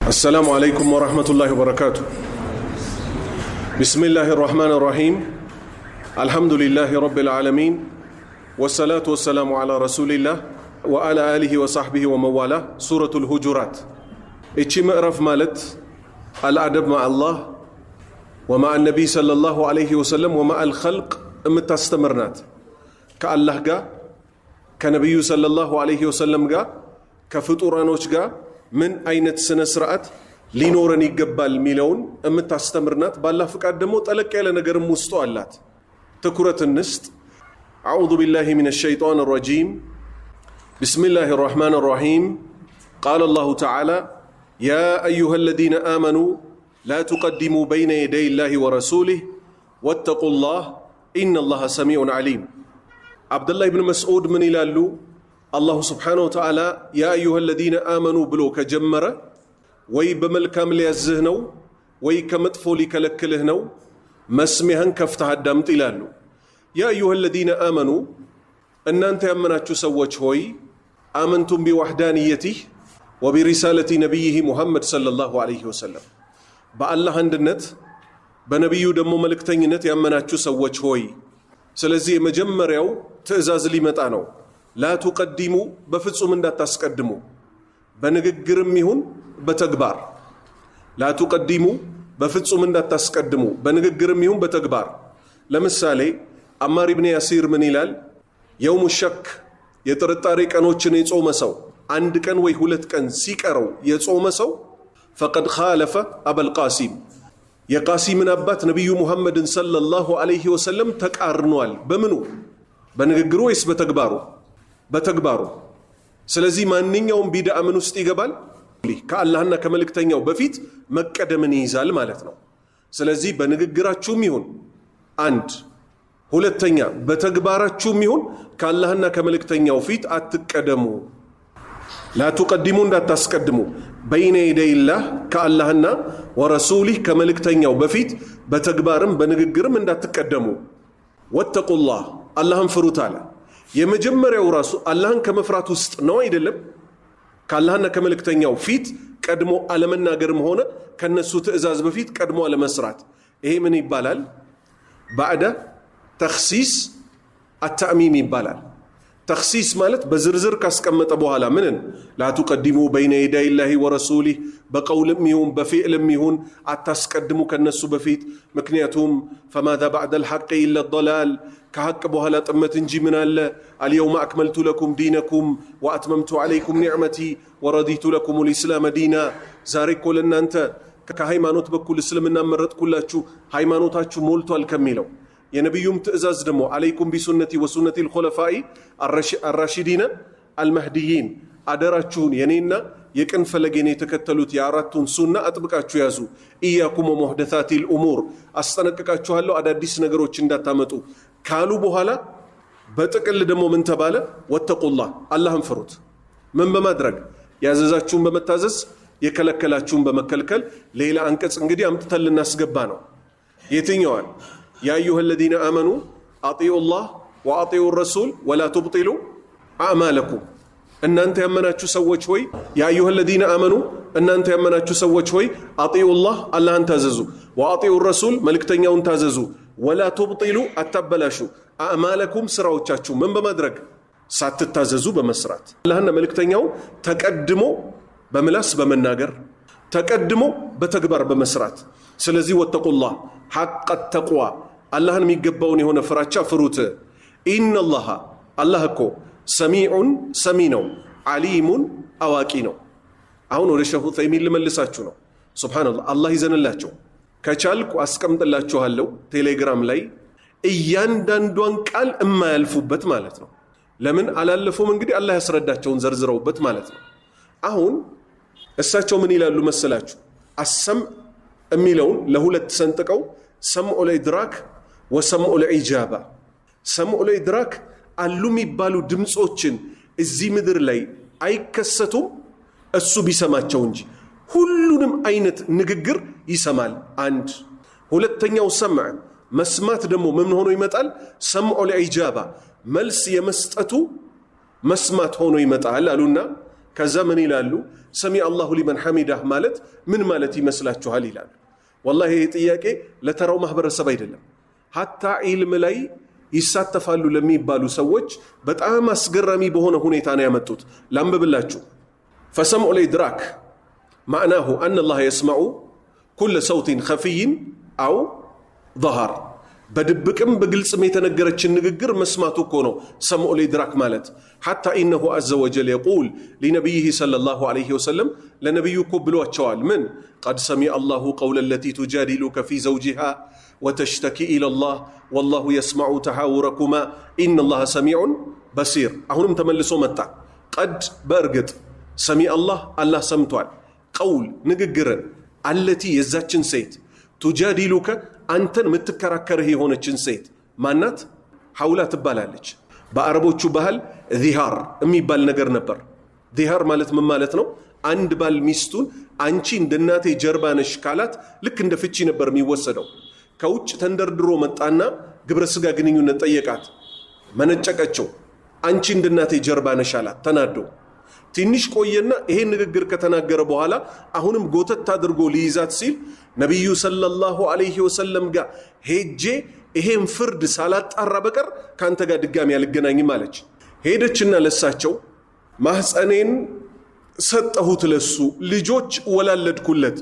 السلام عليكم ورحمة الله وبركاته. بسم الله الرحمن الرحيم. الحمد لله رب العالمين، والصلاة والسلام على رسول الله وعلى آله وصحبه وموالاه. سورة الهجرات. إيشي مقرف مالت الأدب مع الله ومع النبي صلى الله عليه وسلم ومع الخلق متستمرنات كالله جا كنبي صلى الله عليه وسلم جا كفطورانوش جا من أين سنسرات لينورن يقبل ميلون متستمرنات بالله فقد دمو تلك على نجر مستوالات تكرة النست. أعوذ بالله من الشيطان الرجيم. بسم الله الرحمن الرحيم. قال الله تعالى: يا أيها الذين آمنوا لا تقدموا بين يدي الله ورسوله واتقوا الله إن الله سميع عليم. عبد الله بن مسعود من إلالو الله سبحانه وتعالى يا أيها الذين آمنوا بلوك جمرة وي بملكام ليزهنو وي كمطفو لكلكلهنو مسمهن كفتها الدمت إلالو. يا أيها الذين آمنوا أن أنت يمناتشو سوّج هوي آمنتم بوحدانيته وبرسالة نبيه محمد صلى الله عليه وسلم. بالله عندنت بنبيو دمو ملكتنينت يمناتشو سوّج هوي سلزي مجمريو تأزاز لي متانو لا تقدموا بفتصم دا تسقدموا بنغغرم يሁን بتكبار. لا تقدموا بفتصم دا تسقدموا بنغغرم يሁን بتكبار. ለምሳሌ አማር ኢብኑ ያሲር ምን ይላል? يوم الشك የጥርጣሬ ቀኖችን የጾመ ሰው አንድ ቀን ወይ ሁለት ቀን ሲቀረው የጾመ ሰው فقد خالف ابو القاسم የቃሲምን አባት ነብዩ ሙሐመድን ሰለላሁ ዐለይሂ ወሰለም ተቃርኗል። በምኑ? በንግግሩ ወይስ በተግባሩ? በተግባሩ። ስለዚህ ማንኛውም ቢድዓ ምን ውስጥ ይገባል? ከአላህና ከመልእክተኛው በፊት መቀደምን ይይዛል ማለት ነው። ስለዚህ በንግግራችሁም ይሁን አንድ፣ ሁለተኛ በተግባራችሁም ይሁን ከአላህና ከመልእክተኛው ፊት አትቀደሙ። ላ ተቀድሙ እንዳታስቀድሙ በይነ የደይላህ ከአላህና ወረሱሊህ ከመልእክተኛው በፊት በተግባርም በንግግርም እንዳትቀደሙ። ወተቁላህ አላህን ፍሩት አለ። የመጀመሪያው ራሱ አላህን ከመፍራት ውስጥ ነው አይደለም? ከአላህና ከመልእክተኛው ፊት ቀድሞ አለመናገርም ሆነ ከነሱ ትእዛዝ በፊት ቀድሞ አለመስራት። ይሄ ምን ይባላል? ባዕደ ተኽሲስ አተዕሚም ይባላል። ተኽሲስ ማለት በዝርዝር ካስቀመጠ በኋላ ምንን ላ ተቀድሙ በይነ የደይላሂ ወረሱሊህ በቀውልም ይሁን በፊዕልም ይሁን አታስቀድሙ ከነሱ በፊት። ምክንያቱም ፈማዛ ባዕደል ሐቅ ኢላ ዶላል ከሐቅ በኋላ ጥመት እንጂ ምን አለ? አልየውመ አክመልቱ ለኩም ዲነኩም ወአትመምቱ ዐለይኩም ኒዕመቲ ወረዲቱ ለኩም ልእስላመ ዲና። ዛሬ እኮ ለእናንተ ከሃይማኖት በኩል እስልምና መረጥኩላችሁ ሃይማኖታችሁ ሞልቷል ከሚለው የነቢዩም ትእዛዝ ደግሞ አለይኩም ቢሱነቲ ወሱነቲ ልኮለፋኢ አራሺዲነ አልመህዲይን አደራችሁን የኔና የቅን ፈለጌን የተከተሉት የአራቱን ሱና አጥብቃችሁ ያዙ። ኢያኩም ወሙሕደታቲ ልእሙር አስጠነቅቃችኋለሁ አዳዲስ ነገሮች እንዳታመጡ ካሉ በኋላ በጥቅል ደግሞ ምን ተባለ? ወተቁላህ አላህን ፍሩት። ምን በማድረግ? ያዘዛችሁን በመታዘዝ የከለከላችሁን በመከልከል። ሌላ አንቀጽ እንግዲህ አምጥተን ልናስገባ ነው። የትኛዋን? ያ አዩሃ ለዚነ አመኑ አጢዑ ላህ ወአጢዑ ረሱል ወላ ቱብጢሉ አዕማለኩም። እናንተ ያመናችሁ ሰዎች ሆይ፣ ያ አዩሃ ለዚነ አመኑ እናንተ ያመናችሁ ሰዎች ሆይ፣ አጢዑ ላህ አላህን ታዘዙ፣ ወአጢዑ ረሱል መልእክተኛውን ታዘዙ፣ ወላ ቱብጢሉ አታበላሹ፣ አዕማለኩም ስራዎቻችሁ ምን በማድረግ? ሳትታዘዙ በመስራት። አላህና መልእክተኛው ተቀድሞ በምላስ በመናገር ተቀድሞ በተግባር በመስራት። ስለዚህ ወተቁላህ ሐቀ ተቅዋ አላህን የሚገባውን የሆነ ፍራቻ ፍሩት። ኢነላህ አላህ እኮ ሰሚዑን ሰሚ ነው፣ ዓሊሙን አዋቂ ነው። አሁን ወደ ሸኹ ዑሰይሚን ልመልሳችሁ ነው። ሱብሃነላህ አላህ ይዘንላቸው። ከቻልኩ አስቀምጥላችኋለሁ ቴሌግራም ላይ እያንዳንዷን ቃል እማያልፉበት ማለት ነው። ለምን አላለፉም? እንግዲህ አላህ ያስረዳቸውን ዘርዝረውበት ማለት ነው። አሁን እሳቸው ምን ይላሉ መሰላችሁ? አሰም የሚለውን ለሁለት ሰንጥቀው ሰምዑ ለኢድራክ ወሰምዑ ለኢጃባ። ሰምዑ ለኢድራክ አሉ የሚባሉ ድምፆችን እዚህ ምድር ላይ አይከሰቱም እሱ ቢሰማቸው እንጂ ሁሉንም አይነት ንግግር ይሰማል። አንድ። ሁለተኛው ሰምዕ መስማት ደግሞ ምን ሆኖ ይመጣል? ሰምዑ ለኢጃባ መልስ የመስጠቱ መስማት ሆኖ ይመጣል አሉና ከዛ ምን ይላሉ? ሰሚ አላሁ ሊመን ሐሚዳህ ማለት ምን ማለት ይመስላችኋል ይላሉ። ወላሂ ይሄ ጥያቄ ለተራው ማህበረሰብ አይደለም፣ ሀታ ዒልም ላይ ይሳተፋሉ ለሚባሉ ሰዎች በጣም አስገራሚ በሆነ ሁኔታ ነው ያመጡት። ላንብብላችሁ። ፈሰምዑ ልኢድራክ ማዕናሁ አነ አላህ የስመዑ ኩለ ሰውቲን ኸፊይን አው ظهር በድብቅም በግልጽም የተነገረችን ንግግር መስማቱ እኮ ነው ሰምዑ ልኢድራክ ማለት። ሐታ ኢነሁ አዘ ወጀል የቁል ሊነቢይህ ሰለላሁ ዐለይሂ ወሰለም ለነቢዩ እኮ ብሏቸዋል። ምን ቀድ ሰሚዐ አላሁ ቀውለ ለቲ ቱጃዲሉከ ፊ ዘውጂሃ ወተሽተኪ ኢለላህ ወላሁ የስመዑ ተሐውረኩማ ኢነላህ ሰሚዑን በሲር። አሁንም ተመልሶ መጣ። ቀድ በእርግጥ ሰሚዐ አላህ ሰምቷል፣ ቀውል ንግግርን፣ አለቲ የዛችን ሴት፣ ቱጃዲሉከ አንተን ምትከራከርህ የሆነችን ሴት ማናት? ሐውላ ትባላለች። በአረቦቹ ባህል ዚሃር የሚባል ነገር ነበር። ዚሃር ማለት ምን ማለት ነው? አንድ ባል ሚስቱን አንቺ እንደ እናቴ ጀርባ ነሽ ካላት ልክ እንደ ፍቺ ነበር የሚወሰደው። ከውጭ ተንደርድሮ መጣና ግብረ ስጋ ግንኙነት ጠየቃት፣ መነጨቀችው። አንቺ እንደ እናቴ ጀርባ ነሽ አላት ተናዶ። ትንሽ ቆየና ይሄን ንግግር ከተናገረ በኋላ አሁንም ጎተት አድርጎ ሊይዛት ሲል ነቢዩ ሰለላሁ ዐለይሂ ወሰለም ጋር ሄጄ ይሄን ፍርድ ሳላጣራ በቀር ካንተ ጋር ድጋሚ አልገናኝም አለች። ሄደችና ለሳቸው ማህፀኔን ሰጠሁት፣ ለሱ ልጆች ወላለድኩለት፣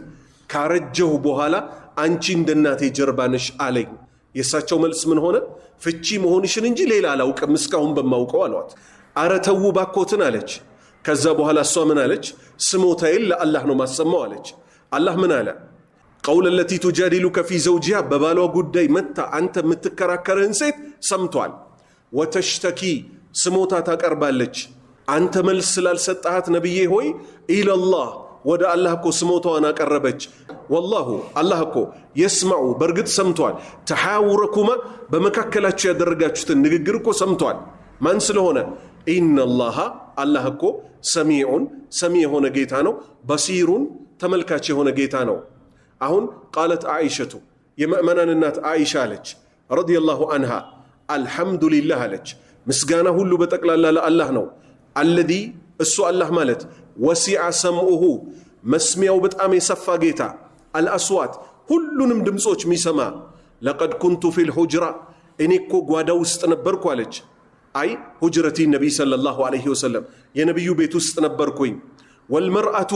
ካረጀሁ በኋላ አንቺ እንደ እናቴ ጀርባ ነሽ አለኝ። የእሳቸው መልስ ምን ሆነ? ፍቺ መሆንሽን እንጂ ሌላ አላውቅም እስካሁን በማውቀው አሏት። አረ ተው ባኮትን አለች። ከዛ በኋላ እሷ ምን አለች? ስሞታዬን ለአላህ ነው ማሰማው አለች። አላህ ምን አለ? ቀውለ ለቲ ቱጃዲሉከ ፊ ዘውጂሃ በባሏ ጉዳይ መታ አንተ የምትከራከርህን ሴት ሰምቷል። ወተሽተኪ ስሞታ ታቀርባለች አንተ መልስ ስላልሰጣሃት ነብዬ ሆይ ኢለላህ ወደ አላህ እኮ ስሞታዋን አቀረበች። ወላሁ አላህ እኮ የስመዑ በእርግጥ ሰምቷል፣ ተሐውረኩማ በመካከላችሁ ያደረጋችሁትን ንግግር እኮ ሰምቷል። ማን ስለሆነ? ኢነላሃ አላህ እኮ ሰሚዑን ሰሚ የሆነ ጌታ ነው፣ በሲሩን ተመልካች የሆነ ጌታ ነው። አሁን ቃለት አኢሸቱ የምእመናን እናት አኢሻ አለች ረዲየላሁ አንሃ አልሐምዱሊላህ አለች፣ ምስጋና ሁሉ በጠቅላላ ለአላህ ነው። አለዚ እሱ አላህ ማለት ወሲዐ ሰምዑሁ መስሚያው በጣም የሰፋ ጌታ፣ አልአስዋት ሁሉንም ድምፆች ሚሰማ። ለቀድ ኩንቱ ፊል ሁጅራ እኔ እኮ ጓዳ ውስጥ ነበርኩ አለች። አይ ሁጅረቲ ነቢይ ሰለላሁ ዐለይሂ ወሰለም የነቢዩ ቤት ውስጥ ነበርኩኝ። ወልመርአቱ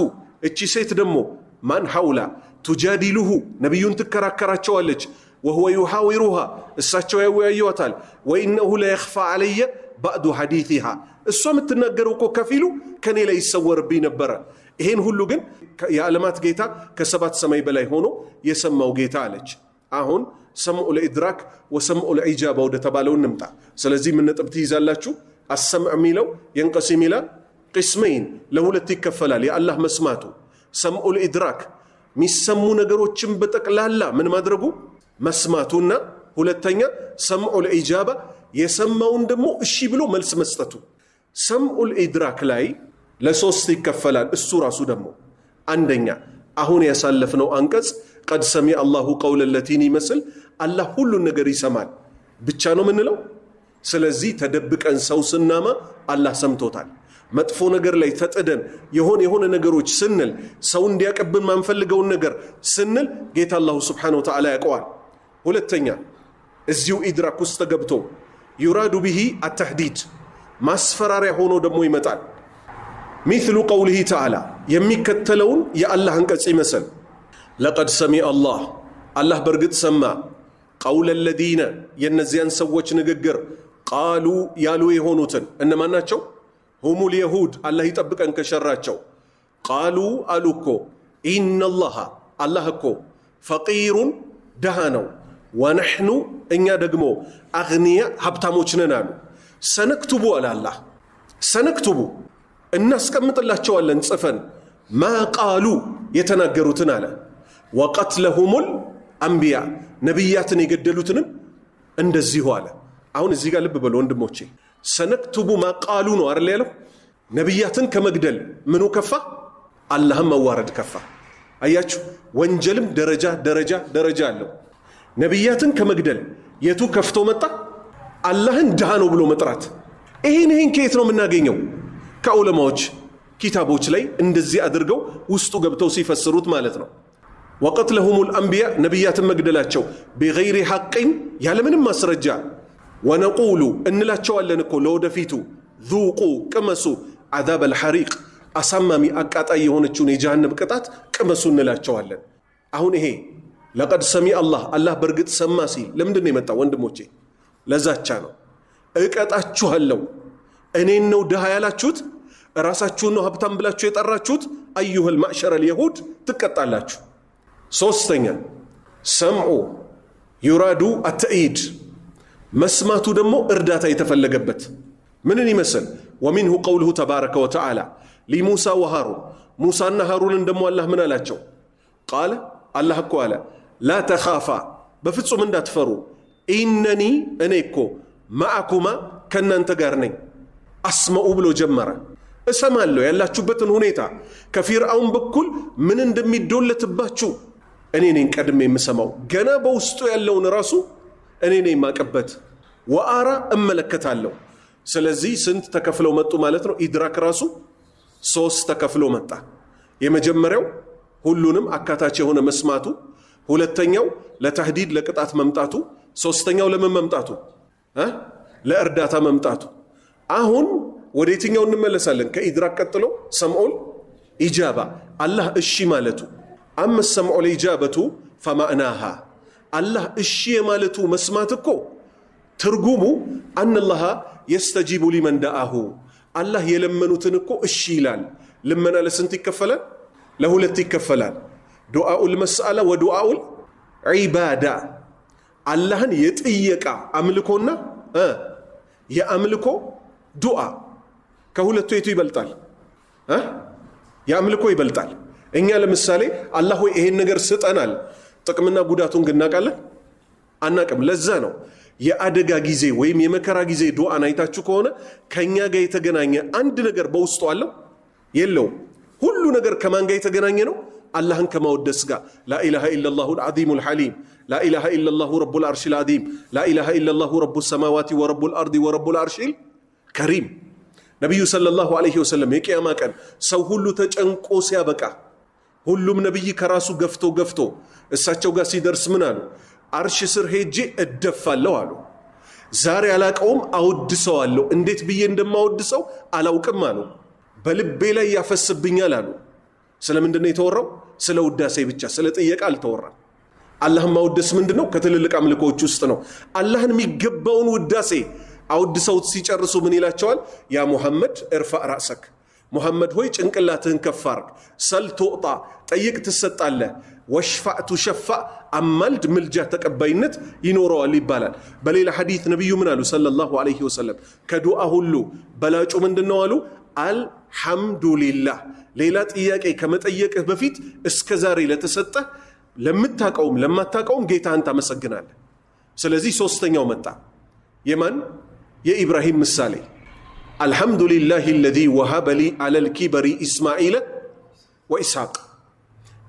እቺ ሴት ደግሞ ማን ሐውላ ቱጃዲሉሁ ነቢዩን ትከራከራቸዋለች። ወሁወ ዩሐዊሩሃ እሳቸው ያወያዩዋታል። ወኢነሁ ለየኽፋ ዐለየ ባዕዱ ሐዲቲሃ እሷ የምትናገረው እኮ ከፊሉ ከኔ ላይ ይሰወርብኝ ነበረ። ይሄን ሁሉ ግን የዓለማት ጌታ ከሰባት ሰማይ በላይ ሆኖ የሰማው ጌታ አለች። አሁን ሰምዑ ልኢድራክ ወሰምዑ ልኢጃባ ወደ ተባለው እንምጣ። ስለዚህ ምን ነጥብ ትይዛላችሁ? አሰምዕ የሚለው የንቀሲም ኢላ ቅስመይን ለሁለት ይከፈላል። የአላህ መስማቱ ሰምዑ ልኢድራክ ሚሰሙ ነገሮችን በጠቅላላ ምን ማድረጉ መስማቱና ሁለተኛ ሰምዑ ልኢጃባ የሰማውን ደግሞ እሺ ብሎ መልስ መስጠቱ። ሰምዑ ልኢድራክ ላይ ለሶስት ይከፈላል። እሱ ራሱ ደግሞ አንደኛ አሁን ያሳለፍነው አንቀጽ ቀድ ሰሚዐ አላሁ ቀውለ ለቲን ይመስል አላህ ሁሉን ነገር ይሰማል ብቻ ነው ምንለው። ስለዚህ ተደብቀን ሰው ስናማ አላህ ሰምቶታል። መጥፎ ነገር ላይ ተጥደን የሆነ ነገሮች ስንል ሰው እንዲያቀብን ማንፈልገውን ነገር ስንል ጌታ አላሁ ስብሓነሁ ወተዓላ ያውቀዋል። ሁለተኛ እዚሁ ኢድራክ ውስጥ ተገብቶ ዩራዱ ቢሂ አተህዲድ ማስፈራሪያ ሆኖ ደግሞ ይመጣል። ሚስሉ ቀውሊሂ ተዓላ የሚከተለውን የአላህ አንቀጽ ይመስል ለቀድ ሰሚዐ አላህ በእርግጥ ሰማ ቀውለ ለዚነ የእነዚያን ሰዎች ንግግር ቃሉ ያሉ የሆኑትን እነማን ናቸው? ሁሙል የሁድ አላህ ይጠብቀን ከሸራቸው። ቃሉ አሉ እኮ ኢነላሃ አላህ እኮ ፈቂሩን ደሃ ነው፣ ወነሕኑ እኛ ደግሞ አግንያ ሀብታሞች ነን አሉ። ሰነክቱቡ አለ አላህ ሰነክቱቡ እናስቀምጥላቸዋለን ጽፈን ማ ቃሉ የተናገሩትን አለ ወቀትለሁሙል አንቢያ ነቢያትን የገደሉትንም እንደዚሁ አለ። አሁን እዚህ ጋር ልብ በሉ ወንድሞቼ፣ ሰነክቱቡ ማቃሉ ነው አይደል ያለው። ነቢያትን ከመግደል ምኑ ከፋ? አላህም መዋረድ ከፋ። አያችሁ፣ ወንጀልም ደረጃ አለው። ነቢያትን ከመግደል የቱ ከፍቶ መጣ? አላህን ድሃ ነው ብሎ መጥራት። ይህን ከየት ነው የምናገኘው? ከዑለማዎች ኪታቦች ላይ እንደዚህ አድርገው ውስጡ ገብተው ሲፈስሩት ማለት ነው። ወቀትለሁሙል አንቢያ ነቢያትን መግደላቸው ቢገይሪ ሐቅን ያለምንም ማስረጃ ወነቁሉ እንላቸዋለን እኮ ለወደፊቱ ذوቁ ቅመሱ عذاب الحريق አሳማሚ አቃጣይ የሆነችውን የጀሃነም ቅጣት ቅመሱ እንላቸዋለን። አሁን ይሄ ለቀድ ሰሚ አላህ በርግጥ ሰማ ሲል ለምንድን ነው የመጣው ወንድሞቼ? ለዛቻ ነው። እቀጣችኋለሁ። እኔን ነው ድሃ ያላችሁት? ራሳችሁን ነው ሀብታም ብላችሁ የጠራችሁት? አዩሃል ማዕሸረል የሁድ ትቀጣላችሁ። ሶስተኛ ሰምዑ ዩራዱ አተኢድ መስማቱ ደግሞ እርዳታ የተፈለገበት ምንን ይመስል ወሚንሁ ቀውልሁ ተባረከ ወተዓላ ሊሙሳ ወሃሩን ሙሳና ሃሩንን ደግሞ አላህ ምን አላቸው? ቃለ አላህ እኮ አለ ላ ተኻፋ በፍጹም እንዳትፈሩ ኢነኒ እኔ እኮ ማዕኩማ ከእናንተ ጋር ነኝ። አስመዑ ብሎ ጀመረ። እሰማለሁ ያላችሁበትን ሁኔታ ከፊርዓውን በኩል ምን እንደሚዶለትባችሁ እኔ ነኝ ቀድሜ የምሰማው። ገና በውስጡ ያለውን ራሱ እኔ ነኝ ማቀበት። ወአራ እመለከታለሁ። ስለዚህ ስንት ተከፍለው መጡ ማለት ነው? ኢድራክ ራሱ 3 ተከፍሎ መጣ። የመጀመሪያው ሁሉንም አካታች የሆነ መስማቱ፣ ሁለተኛው ለተህዲድ ለቅጣት መምጣቱ፣ ሶስተኛው ለምን መምጣቱ? ለእርዳታ መምጣቱ። አሁን ወደ የትኛው እንመለሳለን? ከኢድራክ ቀጥሎ ሰምዑል ኢጃባ አላህ እሺ ማለቱ። አመ ሰምዑል ኢጃበቱ ፈማዕናሃ አላህ እሺ የማለቱ መስማት እኮ ትርጉሙ አነላሃ የስተጂቡ ሊመን ደአሁ አላህ የለመኑትን እኮ እሺ ይላል። ልመና ለስንት ይከፈላል? ለሁለት ይከፈላል። ዱዓኡል መስአላ ወዱዓኡል ዒባዳ አላህን የጥየቃ አምልኮና የአምልኮ ዱዓ። ከሁለቱ የቱ ይበልጣል? የአምልኮ ይበልጣል። እኛ ለምሳሌ አላህ ሆይ ይሄን ነገር ስጠናል፣ ጥቅምና ጉዳቱን ግን እናውቃለን? አናቅም። ለዛ ነው የአደጋ ጊዜ ወይም የመከራ ጊዜ ዱዓን አይታችሁ ከሆነ ከኛ ጋር የተገናኘ አንድ ነገር በውስጡ አለው የለውም? ሁሉ ነገር ከማን ጋር የተገናኘ ነው? አላህን ከማወደስ ጋር። ላኢላሃ ኢለላሁ አልዓዚሙል ሐሊም፣ ላኢላሃ ኢለላሁ ረቡል አርሺል ዓዚም፣ ላኢላሃ ኢለላሁ ረቡስ ሰማዋቲ ወረቡል አርዲ ወረቡል አርሺል ከሪም። ነቢዩ ሰለላሁ ዐለይሂ ወሰለም የቂያማ ቀን ሰው ሁሉ ተጨንቆ ሲያበቃ ሁሉም ነቢይ ከራሱ ገፍቶ እሳቸው ጋር ሲደርስ ምን አሉ? አርሽ ስር ሄጄ እደፋለሁ አሉ። ዛሬ አላቀውም አወድሰዋለሁ፣ እንዴት ብዬ እንደማወድሰው አላውቅም አሉ። በልቤ ላይ ያፈስብኛል አሉ። ስለምንድን ነው የተወራው? ስለ ውዳሴ ብቻ፣ ስለ ጥየቃ አልተወራም። አላህን ማወደስ ምንድነው? ከትልልቅ አምልኮች ውስጥ ነው። አላህን የሚገባውን ውዳሴ አወድሰውት ሲጨርሱ ምን ይላቸዋል? ያ ሙሐመድ እርፋዕ ራእሰክ፣ ሙሐመድ ሆይ ጭንቅላትህን ከፍ አርግ፣ ሰል ቱዕጣ ጠይቅ ትሰጣለህ፣ ወሽፋዕ ቱሸፋዕ አማልድ ምልጃ ተቀባይነት ይኖረዋል ይባላል። በሌላ ሐዲት ነቢዩ ምን አሉ ሰለላሁ ዐለይሂ ወሰለም? ከዱዓ ሁሉ በላጩ ምንድነው አሉ? አልሐምዱሊላህ። ሌላ ጥያቄ ከመጠየቅህ በፊት እስከ ዛሬ ለተሰጠህ ለምታቀውም ለማታቀውም ጌታህን ታመሰግናለህ። ስለዚህ ሶስተኛው መጣ። የማን? የኢብራሂም ምሳሌ። አልሐምዱሊላህ አለዚ ወሀበ ሊ ዐለል ኪበሪ ኢስማዒለ ወኢስሐቅ።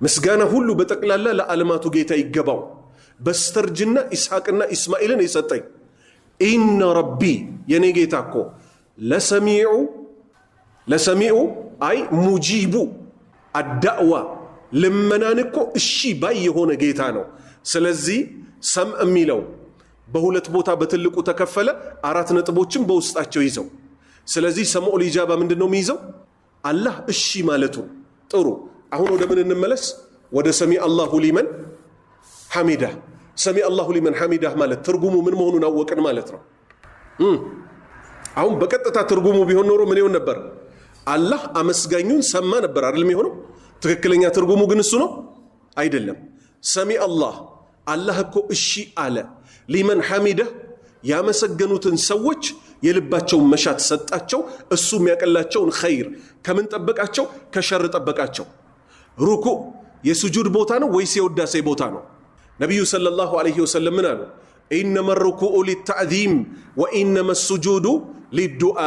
ምስጋና ሁሉ በጠቅላላ ለዓለማቱ ጌታ ይገባው፣ በስተርጅና ኢስሐቅና ኢስማኤልን የሰጠኝ። ኢነ ረቢ የኔ ጌታ እኮ ለሰሚዑ አይ ሙጂቡ አዳዕዋ ልመናን እኮ እሺ ባይ የሆነ ጌታ ነው። ስለዚህ ሰምዕ የሚለው በሁለት ቦታ በትልቁ ተከፈለ፣ 4 ነጥቦችን በውስጣቸው ይዘው። ስለዚህ ሰምዑል ኢጃባ ምንድነው የሚይዘው? አላህ እሺ ማለቱ። ጥሩ፣ አሁን ወደ ምን እንመለስ? ወደ ሰሚ አላሁ ሊመን ሐሚዳ። ሰሚ አላሁ ሊመን ሐሚዳ ማለት ትርጉሙ ምን መሆኑን አወቅን ማለት ነው። አሁን በቀጥታ ትርጉሙ ቢሆን ኖሮ ምን ይሆን ነበር? አላህ አመስጋኙን ሰማ ነበር አይደል የሚሆነው? ትክክለኛ ትርጉሙ ግን እሱ ነው አይደለም። ሰሚ አላህ እኮ እሺ አለ። ሊመን ሐሚዳ ያመሰገኑትን ሰዎች የልባቸውን መሻት ሰጣቸው። እሱ የሚያቀላቸውን ኸይር ከምን ጠበቃቸው? ከሸር ጠበቃቸው። ሩኩዕ የስጁድ ቦታ ነው ወይስ የውዳሴ ቦታ ነው? ነቢዩ ሰለላሁ ዐለይሂ ወሰለም ምን አሉ? ኢነመ ሩኩዑ ሊተዕዚም ወኢነመ ስጁዱ ሊዱዓ።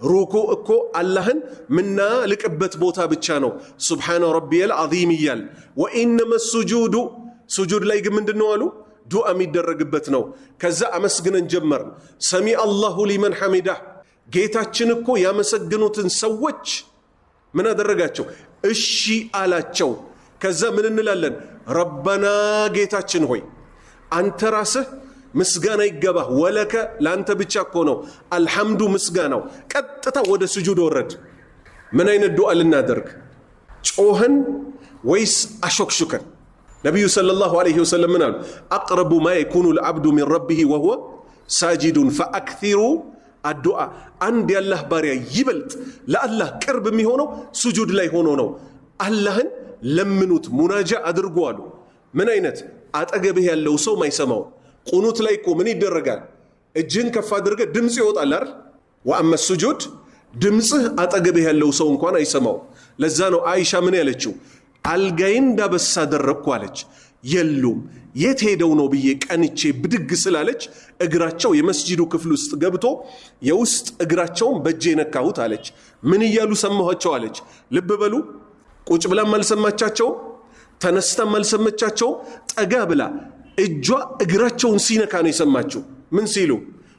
ሩኩዕ እኮ አላህን ምናልቅበት ቦታ ብቻ ነው፣ ሱብሓነ ረቢየል ዐዚም እያል። ወኢነመ ስጁዱ ስጁድ ላይ ግን ምንድን ነው አሉ? ዱዓ የሚደረግበት ነው። ከዛ አመስግነን ጀመርን። ሰሚ አላሁ ሊመን ሐሚዳህ ጌታችን እኮ ያመሰግኑትን ሰዎች ምን አደረጋቸው? እሺ አላቸው። ከዛ ምን እንላለን? ረበና ጌታችን ሆይ አንተ ራስህ ምስጋና ይገባህ፣ ወለከ ለአንተ ብቻ እኮ ነው አልሐምዱ ምስጋናው። ቀጥታ ወደ ስጁድ ወረድ። ምን አይነት ዱዓ ልናደርግ? ጮኸን ወይስ አሾክሹከን? ነቢዩ ሰለላሁ ዐለይሂ ወሰለም ምን አሉ? አቅረቡ ማ የኩኑ ልዓብዱ ሚን ረቢህ ወሁወ ሳጂዱን ፈአክሲሩ አዱዓ። አንድ የአላህ ባሪያ ይበልጥ ለአላህ ቅርብ የሚሆነው ስጁድ ላይ ሆኖ ነው። አላህን ለምኑት፣ ሙናጃ አድርጉ አሉ። ምን አይነት? አጠገብህ ያለው ሰው ማይሰማው። ቁኑት ላይ እኮ ምን ይደረጋል? እጅህን ከፍ አድርገህ ድምፅ ይወጣል አይደል? ወአመ ስጁድ ድምፅህ አጠገብህ ያለው ሰው እንኳን አይሰማው። ለዛ ነው አይሻ ምን ያለችው? አልጋዬን እንዳበሳ አደረግኩ አለች። የሉም የት ሄደው ነው ብዬ ቀንቼ ብድግ ስላለች እግራቸው የመስጂዱ ክፍል ውስጥ ገብቶ የውስጥ እግራቸውን በእጄ ነካሁት አለች። ምን እያሉ ሰማኋቸው አለች። ልብ በሉ። ቁጭ ብላም አልሰማቻቸው፣ ተነስታም አልሰማቻቸው። ጠጋ ብላ እጇ እግራቸውን ሲነካ ነው የሰማችው። ምን ሲሉ?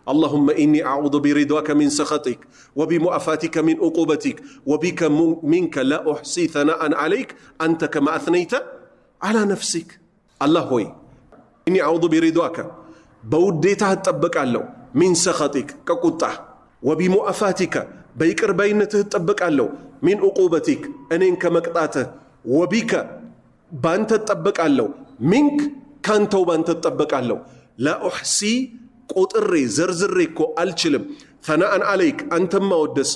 اللهم إني أعوذ برضاك من سخطك وبمعافاتك من عقوبتك وبك منك لا أحصي ثناء عليك أنت كما أثنيت على نفسك. الله هوي إني أعوذ برضاك بوديتها تطبق الله من سخطك كقطع وبمعافاتك بيكر بينته تطبق الله من عقوبتك أنين كمقطعته وبك بانت تطبق الله منك كانتو بانت تطبق الله لا أحصي ቁጥሬ ዘርዝሬ እኮ አልችልም። ፈናአን አለይክ አንተማ ወደስ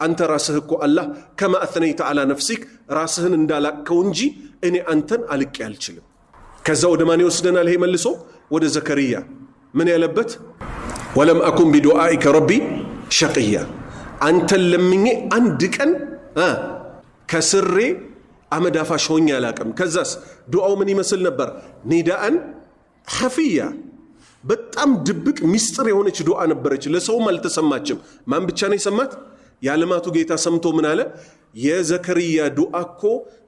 አንተ ራስህ እኮ አላህ ከማ አثنيت على نفسك ራስህን እንዳላከው እንጂ እኔ አንተን አልቄ አልችልም። ከዛ ወደ ማን ይወስደናል? ይሄ መልሶ ወደ ዘከሪያ ምን ያለበት? ወለም አኩን ቢዱዓኢከ ረቢ ሸቅያ። አንተን ለምኜ አንድ ቀን ከስሬ አመዳፋሽ ሆኜ አላቅም። ከዛስ ዱዓው ምን ይመስል ነበር? ኒዳአን ኸፊያ፣ በጣም ድብቅ ሚስጥር የሆነች ዱዓ ነበረች። ለሰውም አልተሰማችም። ማን ብቻ ነው የሰማት? የዓለማቱ ጌታ ሰምቶ ምን አለ? የዘከሪያ ዱዓ እኮ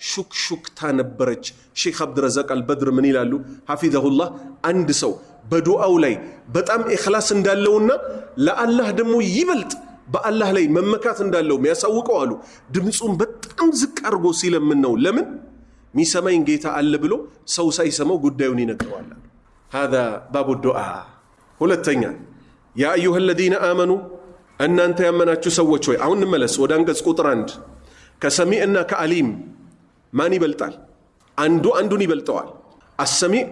ሹክሹክታ ነበረች። ሼክ አብድረዛቅ አልበድር ምን ይላሉ ሐፊዘሁላህ? አንድ ሰው በዱዓው ላይ በጣም ኢኽላስ እንዳለውና ለአላህ ደግሞ ይበልጥ በአላህ ላይ መመካት እንዳለው የሚያሳውቀው አሉ ድምፁን በጣም ዝቅ አድርጎ ሲለምን ነው። ለምን? ሚሰማኝ ጌታ አለ ብሎ ሰው ሳይሰማው ጉዳዩን ይነግረዋል። هذا باب الدعاء። ሁለተኛ ያ አዩሃ الذين آمنوا እናንተ ያመናችሁ ሰዎች ሆይ። አሁን እንመለስ ወደ አንቀጽ ቁጥር 1 ከሰሚዕና ከአሊም ማን ይበልጣል? አንዱን ይበልጠዋል። አሰሚዕ፣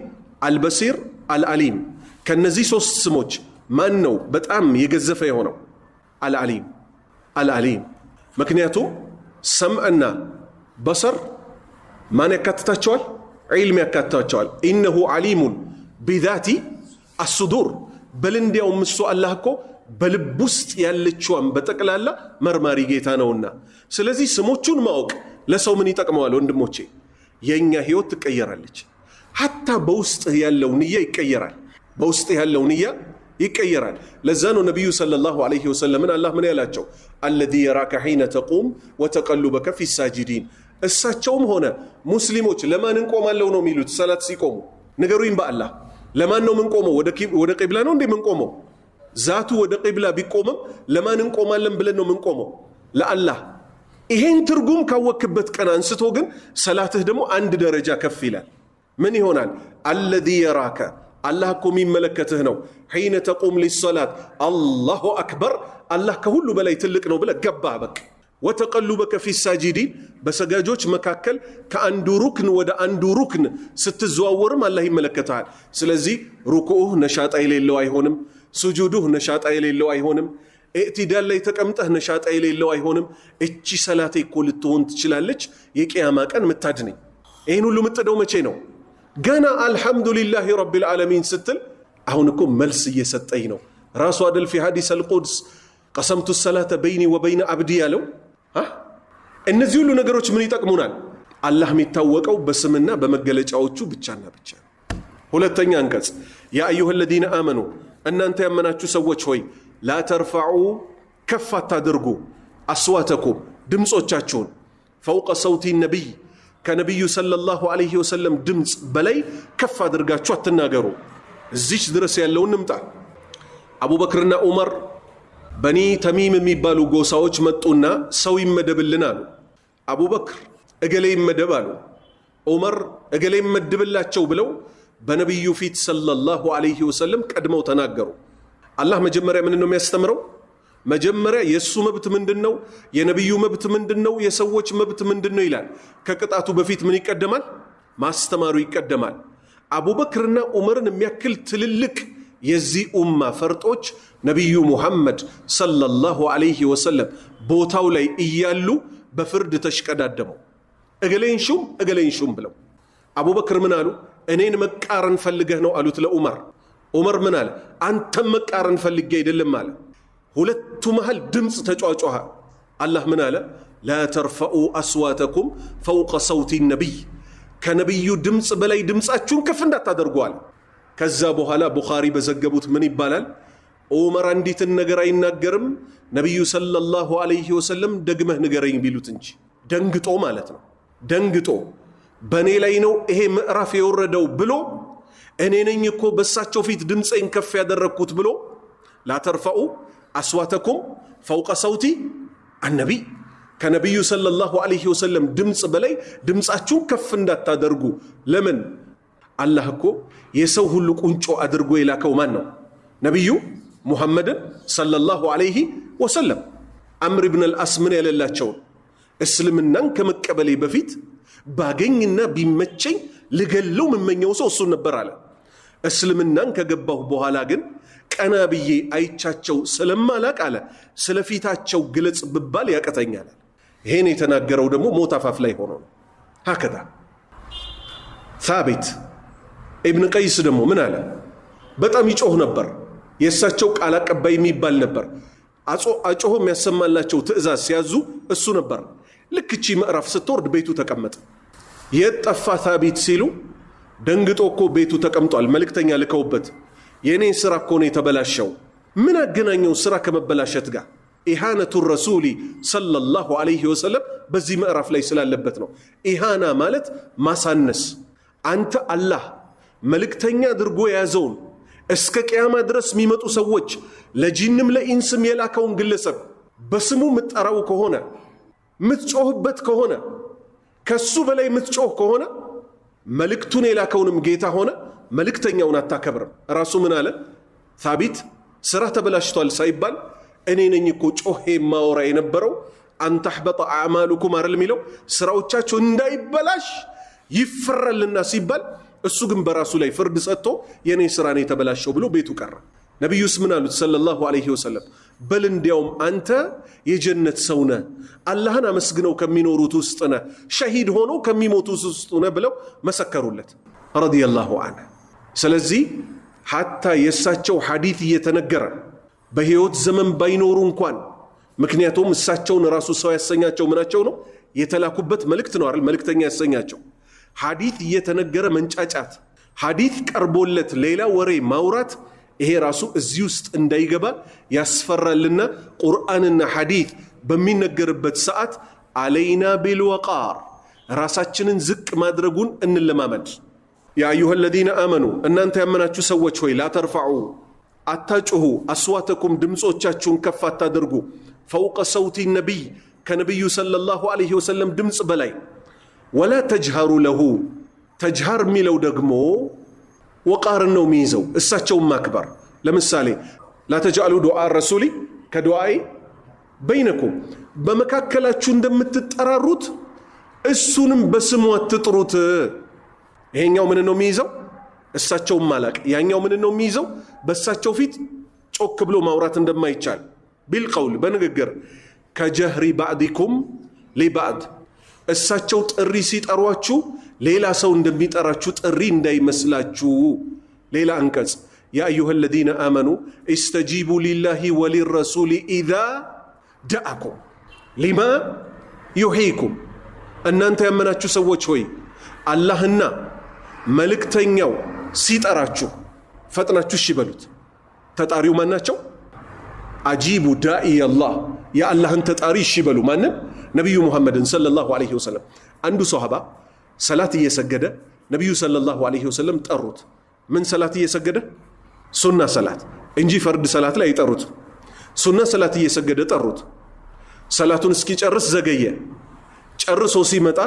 አልበሲር፣ አልአሊም። ከነዚህ ሶስት ስሞች ማን ነው በጣም የገዘፈ የሆነው? አልአሊም። ምክንያቱም ሰምዕና በሰር ማን ያካትታቸዋል? ዒልም ያካትታቸዋል። ኢነሁ ዓሊሙን ቢዛቲ አስዱር። በል እንዲያውም እሱ አላህ እኮ በልብ ውስጥ ያለችዋን በጠቅላላ መርማሪ ጌታ ነውና። ስለዚህ ስሞቹን ማወቅ ለሰው ምን ይጠቅመዋል? ወንድሞቼ የኛ ህይወት ትቀየራለች። ሐታ በውስጥህ ያለው ንያ ይቀየራል። በውስጥህ ያለው ንያ ይቀየራል። ለዛ ነው ነብዩ ሰለላሁ ዐለይሂ ወሰለም አላህ ምን ያላቸው? الذي يراك حين تقوم وتقلبك في الساجدين። እሳቸውም ሆነ ሙስሊሞች ለማን እንቆማለው ነው የሚሉት? ሰላት ሲቆሙ ንገሩኝ በአላህ ለማን ነው ምንቆመው? ወደ ቂብላ ነው እንዴ ምንቆመው? ዛቱ ወደ ቂብላ ቢቆምም ለማን እንቆማለን ብለን ነው ምንቆመው? ለአላህ። ይሄን ትርጉም ካወክበት ቀን አንስቶ ግን ሰላትህ ደግሞ አንድ ደረጃ ከፍ ይላል። ምን ይሆናል? الذي يراك አላህ እኮ የሚመለከትህ ነው። حين تقوم للصلاة الله أكبر አላህ ከሁሉ በላይ ትልቅ ነው ብለህ ገባህ በቃ። ወተቀሉበከ ፊ ሳጂዲን በሰጋጆች መካከል ከአንዱ ሩክን ወደ አንዱ ሩክን ስትዘዋወርም አላህ ይመለከታል። ስለዚህ ሩኩዑህ ነሻጣ የሌለው አይሆንም። ስጁዱህ ነሻጣ የሌለው አይሆንም። ኢዕቲዳል ላይ ተቀምጠህ ነሻጣ የሌለው አይሆንም። እቺ ሰላቴ እኮ ልትሆን ትችላለች የቂያማ ቀን ምታድነኝ። ይህን ሁሉ ምጥደው መቼ ነው? ገና አልሐምዱሊላህ ረቢል ዓለሚን ስትል አሁን እኮ መልስ እየሰጠኝ ነው። ራሱ አደል ፊ ሐዲስ አልቁድስ ቀሰምቱ ሰላተ በይኒ ወበይነ አብዲ ያለው። እነዚህ ሁሉ ነገሮች ምን ይጠቅሙናል? አላህ የሚታወቀው በስምና በመገለጫዎቹ ብቻና ብቻ። ሁለተኛ አንቀጽ ያ አዩሃ الذين آمنوا እናንተ ያመናችሁ ሰዎች ሆይ ላ ተርፈዑ ከፍ አታድርጉ አስዋተኩም ድምጾቻችሁን ፈውቀ ሰውቲ ነቢይ ከነቢዩ ሰለላሁ ዐለይሂ ወሰለም ድምፅ በላይ ከፍ አድርጋችሁ አትናገሩ። እዚች ድረስ ያለውን ንምጣ። አቡበክርና ዑመር በኒ ተሚም የሚባሉ ጎሳዎች መጡና ሰው ይመደብልን አሉ። አቡበክር እገሌ ይመደብ አሉ። ዑመር እገሌ ይመደብላቸው ብለው በነቢዩ ፊት ሰለላሁ ዐለይሂ ወሰለም ቀድመው ተናገሩ። አላህ መጀመሪያ ምን ነው የሚያስተምረው? መጀመሪያ የሱ መብት ምንድነው? የነብዩ መብት ምንድነው? የሰዎች መብት ምንድነው ይላል። ከቅጣቱ በፊት ምን ይቀደማል? ማስተማሩ ይቀደማል። አቡበክርና ዑመርን የሚያክል ትልልቅ የዚህ ኡማ ፈርጦች ነብዩ ሙሐመድ ሰለላሁ ዐለይሂ ወሰለም ቦታው ላይ እያሉ በፍርድ ተሽቀዳደሙ። እገሌን ሹም ብለው አቡበክር ምን አሉ? እኔን መቃረን ፈልገህ ነው አሉት ለዑመር። ዑመር ምን አለ? አንተም መቃረን ፈልጌ አይደለም አለ። ሁለቱ መሃል ድምፅ ተጫጫኸ። አላህ ምን አለ? ላ ተርፈኡ አስዋተኩም ፈውቀ ሰውቲ ነቢይ፣ ከነቢዩ ድምፅ በላይ ድምፃችሁን ከፍ እንዳታደርጉ አለ። ከዛ በኋላ ቡኻሪ በዘገቡት ምን ይባላል? ዑመር አንዲትን ነገር አይናገርም ነቢዩ ሰለላሁ ዐለይሂ ወሰለም ደግመህ ንገረኝ ቢሉት እንጂ። ደንግጦ ማለት ነው። ደንግጦ በእኔ ላይ ነው ይሄ ምዕራፍ የወረደው ብሎ እኔ ነኝ እኮ በሳቸው ፊት ድምፄን ከፍ ያደረግኩት ብሎ ላ ተርፈኡ አስዋተኩም ፈውቀ ሰውቲ አነቢይ፣ ከነቢዩ ሰለላሁ ዐለይሂ ወሰለም ድምፅ በላይ ድምፃችሁን ከፍ እንዳታደርጉ። ለምን? አላህ እኮ የሰው ሁሉ ቁንጮ አድርጎ የላከው ማን ነው? ነቢዩ ሙሐመድን ሰለላሁ ዐለይሂ ወሰለም። አምር ብን አልአስ ምን ያለላቸውን እስልምናን ከመቀበሌ በፊት ባገኝና ቢመቸኝ ልገለው የምመኘው ሰው እሱን ነበር አለ። እስልምናን ከገባሁ በኋላ ግን ቀና ብዬ አይቻቸው ስለማላቅ አለ ስለፊታቸው ግለጽ ብባል ያቀተኛል። ይሄን የተናገረው ደግሞ ሞት አፋፍ ላይ ሆኖ ነው። ሀከዛ ሳቢት ኢብን ቀይስ ደግሞ ምን አለ? በጣም ይጮህ ነበር። የእሳቸው ቃል አቀባይ የሚባል ነበር። አጮሆ የሚያሰማላቸው ትእዛዝ ሲያዙ እሱ ነበር። ልክ እቺ ምዕራፍ ስትወርድ ቤቱ ተቀመጠ። የጠፋ ሳቢት ሲሉ ደንግጦ እኮ ቤቱ ተቀምጧል፣ መልእክተኛ ልከውበት። የኔ ስራ እኮ ነው የተበላሸው። ምን አገናኘው ስራ ከመበላሸት ጋር? ኢሃነቱ ረሱሊ ሰለላሁ ዐለይሂ ወሰለም በዚህ ምዕራፍ ላይ ስላለበት ነው። ኢሃና ማለት ማሳነስ። አንተ አላህ መልእክተኛ አድርጎ የያዘውን እስከ ቅያማ ድረስ የሚመጡ ሰዎች ለጂንም ለኢንስም የላከውን ግለሰብ በስሙ ምትጠራው ከሆነ ምትጮህበት ከሆነ ከሱ በላይ ምትጮህ ከሆነ መልእክቱን የላከውንም ጌታ ሆነ መልእክተኛውን አታከብርም። ራሱ ምን አለ? ሳቢት ስራ ተበላሽቷል ሳይባል እኔ ነኝ እኮ ጮሄ ማወራ የነበረው አንተሕበጠ አዕማሉኩም አይደል የሚለው ስራዎቻቸው እንዳይበላሽ ይፈራልና ሲባል እሱ ግን በራሱ ላይ ፍርድ ሰጥቶ የኔ ስራ ነው የተበላሸው ብሎ ቤቱ ቀረ። ነቢዩስ ምን አሉት ሰለላሁ ዐለይሂ ወሰለም? በል እንዲያውም አንተ የጀነት ሰው ነህ፣ አላህን አመስግነው ከሚኖሩት ውስጥ ነህ፣ ሸሂድ ሆኖ ከሚሞቱት ውስጥ ነህ ብለው መሰከሩለት ረዲየላሁ ዐንሁ። ስለዚህ ሐታ የእሳቸው ሐዲት እየተነገረ በህይወት ዘመን ባይኖሩ እንኳን ምክንያቱም እሳቸውን ራሱ ሰው ያሰኛቸው ምናቸው ነው? የተላኩበት መልእክት ነው አይደል? መልእክተኛ ያሰኛቸው። ሐዲት እየተነገረ መንጫጫት፣ ሐዲት ቀርቦለት ሌላ ወሬ ማውራት፣ ይሄ ራሱ እዚህ ውስጥ እንዳይገባ ያስፈራልና ቁርአንና ሐዲት በሚነገርበት ሰዓት አለይና ቢልወቃር ራሳችንን ዝቅ ማድረጉን እንለማመድ። ያ አዩሃ አለዚነ አመኑ እናንተ ያመናችሁ ሰዎች ሆይ ላ ተርፈዑ አታጩሁ አስዋተኩም ድምፆቻችሁን ከፍ አታድርጉ ፈውቀ ሰውቲ ነቢይ ከነቢዩ ሰለላሁ ዐለይሂ ወሰለም ድምፅ በላይ ወላ ተጅሃሩ ለሁ ተጅሃር የሚለው ደግሞ ወቃርን ነው የሚይዘው እሳቸውን ማክበር። ለምሳሌ ላ ተጅአሉ ዱዓ ረሱሊ ከዱዓይ በይነኩም በመካከላችሁ እንደምትጠራሩት እሱንም በስሙ አትጥሩት። ይሄኛው ምን ነው የሚይዘው? እሳቸውን ማላቅ። ያኛው ምን ነው የሚይዘው? በእሳቸው ፊት ጮክ ብሎ ማውራት እንደማይቻል ቢልቀውል በንግግር ከጀህሪ ባዕዲኩም ሊባዕድ እሳቸው ጥሪ ሲጠሯችሁ ሌላ ሰው እንደሚጠራችሁ ጥሪ እንዳይመስላችሁ። ሌላ አንቀጽ ያ አዩሃ አለዚነ አመኑ ኢስተጂቡ ሊላሂ ወሊረሱሊ ኢዛ ደአኩም ሊማ ዩሕይኩም እናንተ ያመናችሁ ሰዎች ሆይ አላህና መልእክተኛው ሲጠራችሁ ፈጥናችሁ እሺ በሉት። ተጣሪው ማናቸው? አጂቡ ዳኢ አላህ የአላህን ተጣሪ እሺ በሉ። ማንን? ነቢዩ ሙሐመድን ሰለላሁ ዐለይሂ ወሰለም። አንዱ ሶሃባ ሰላት እየሰገደ ነቢዩ ሰለላሁ ዐለይሂ ወሰለም ጠሩት። ምን ሰላት እየሰገደ? ሱና ሰላት እንጂ ፈርድ ሰላት ላይ አይጠሩት። ሱና ሰላት እየሰገደ ጠሩት። ሰላቱን እስኪጨርስ ዘገየ። ጨርሶ ሲመጣ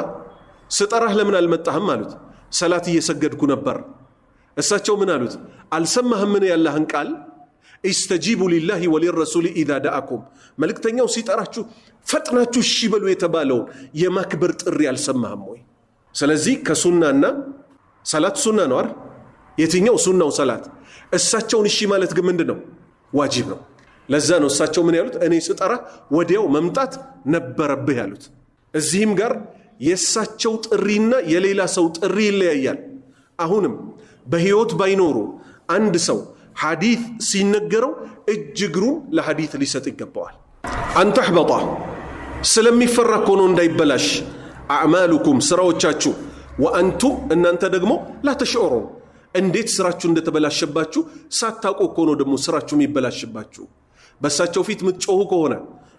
ስጠራህ ለምን አልመጣህም አሉት። ሰላት እየሰገድኩ ነበር። እሳቸው ምን አሉት? አልሰማህም ምን ያላህን ቃል ኢስተጂቡ ሊላሂ ወሊረሱሊ ኢዛ ደአኩም፣ መልእክተኛው ሲጠራችሁ ፈጥናችሁ እሺ በሉ የተባለውን የማክበር ጥሪ አልሰማህም ወይ? ስለዚህ ከሱናና ሰላት ሱና ነው አይደል? የትኛው ሱናው ሰላት? እሳቸውን እሺ ማለት ግን ምንድነው? ዋጅብ ነው። ለዛ ነው እሳቸው ምን ያሉት? እኔ ስጠራ ወዲያው መምጣት ነበረብህ ያሉት። እዚህም ጋር የእሳቸው ጥሪና የሌላ ሰው ጥሪ ይለያያል። አሁንም በህይወት ባይኖሩ አንድ ሰው ሐዲስ ሲነገረው እጅግሩን ለሐዲስ ሊሰጥ ይገባዋል። አንተህበጣ ስለሚፈራ እኮ ነው እንዳይበላሽ አዕማሉኩም ስራዎቻችሁ፣ ወአንቱም እናንተ ደግሞ ላተሽዑሩን እንዴት ስራችሁ እንደተበላሸባችሁ ሳታውቁ እኮ ነው ደግሞ ስራችሁ የሚበላሽባችሁ። በእሳቸው ፊት ምትጮሁ ከሆነ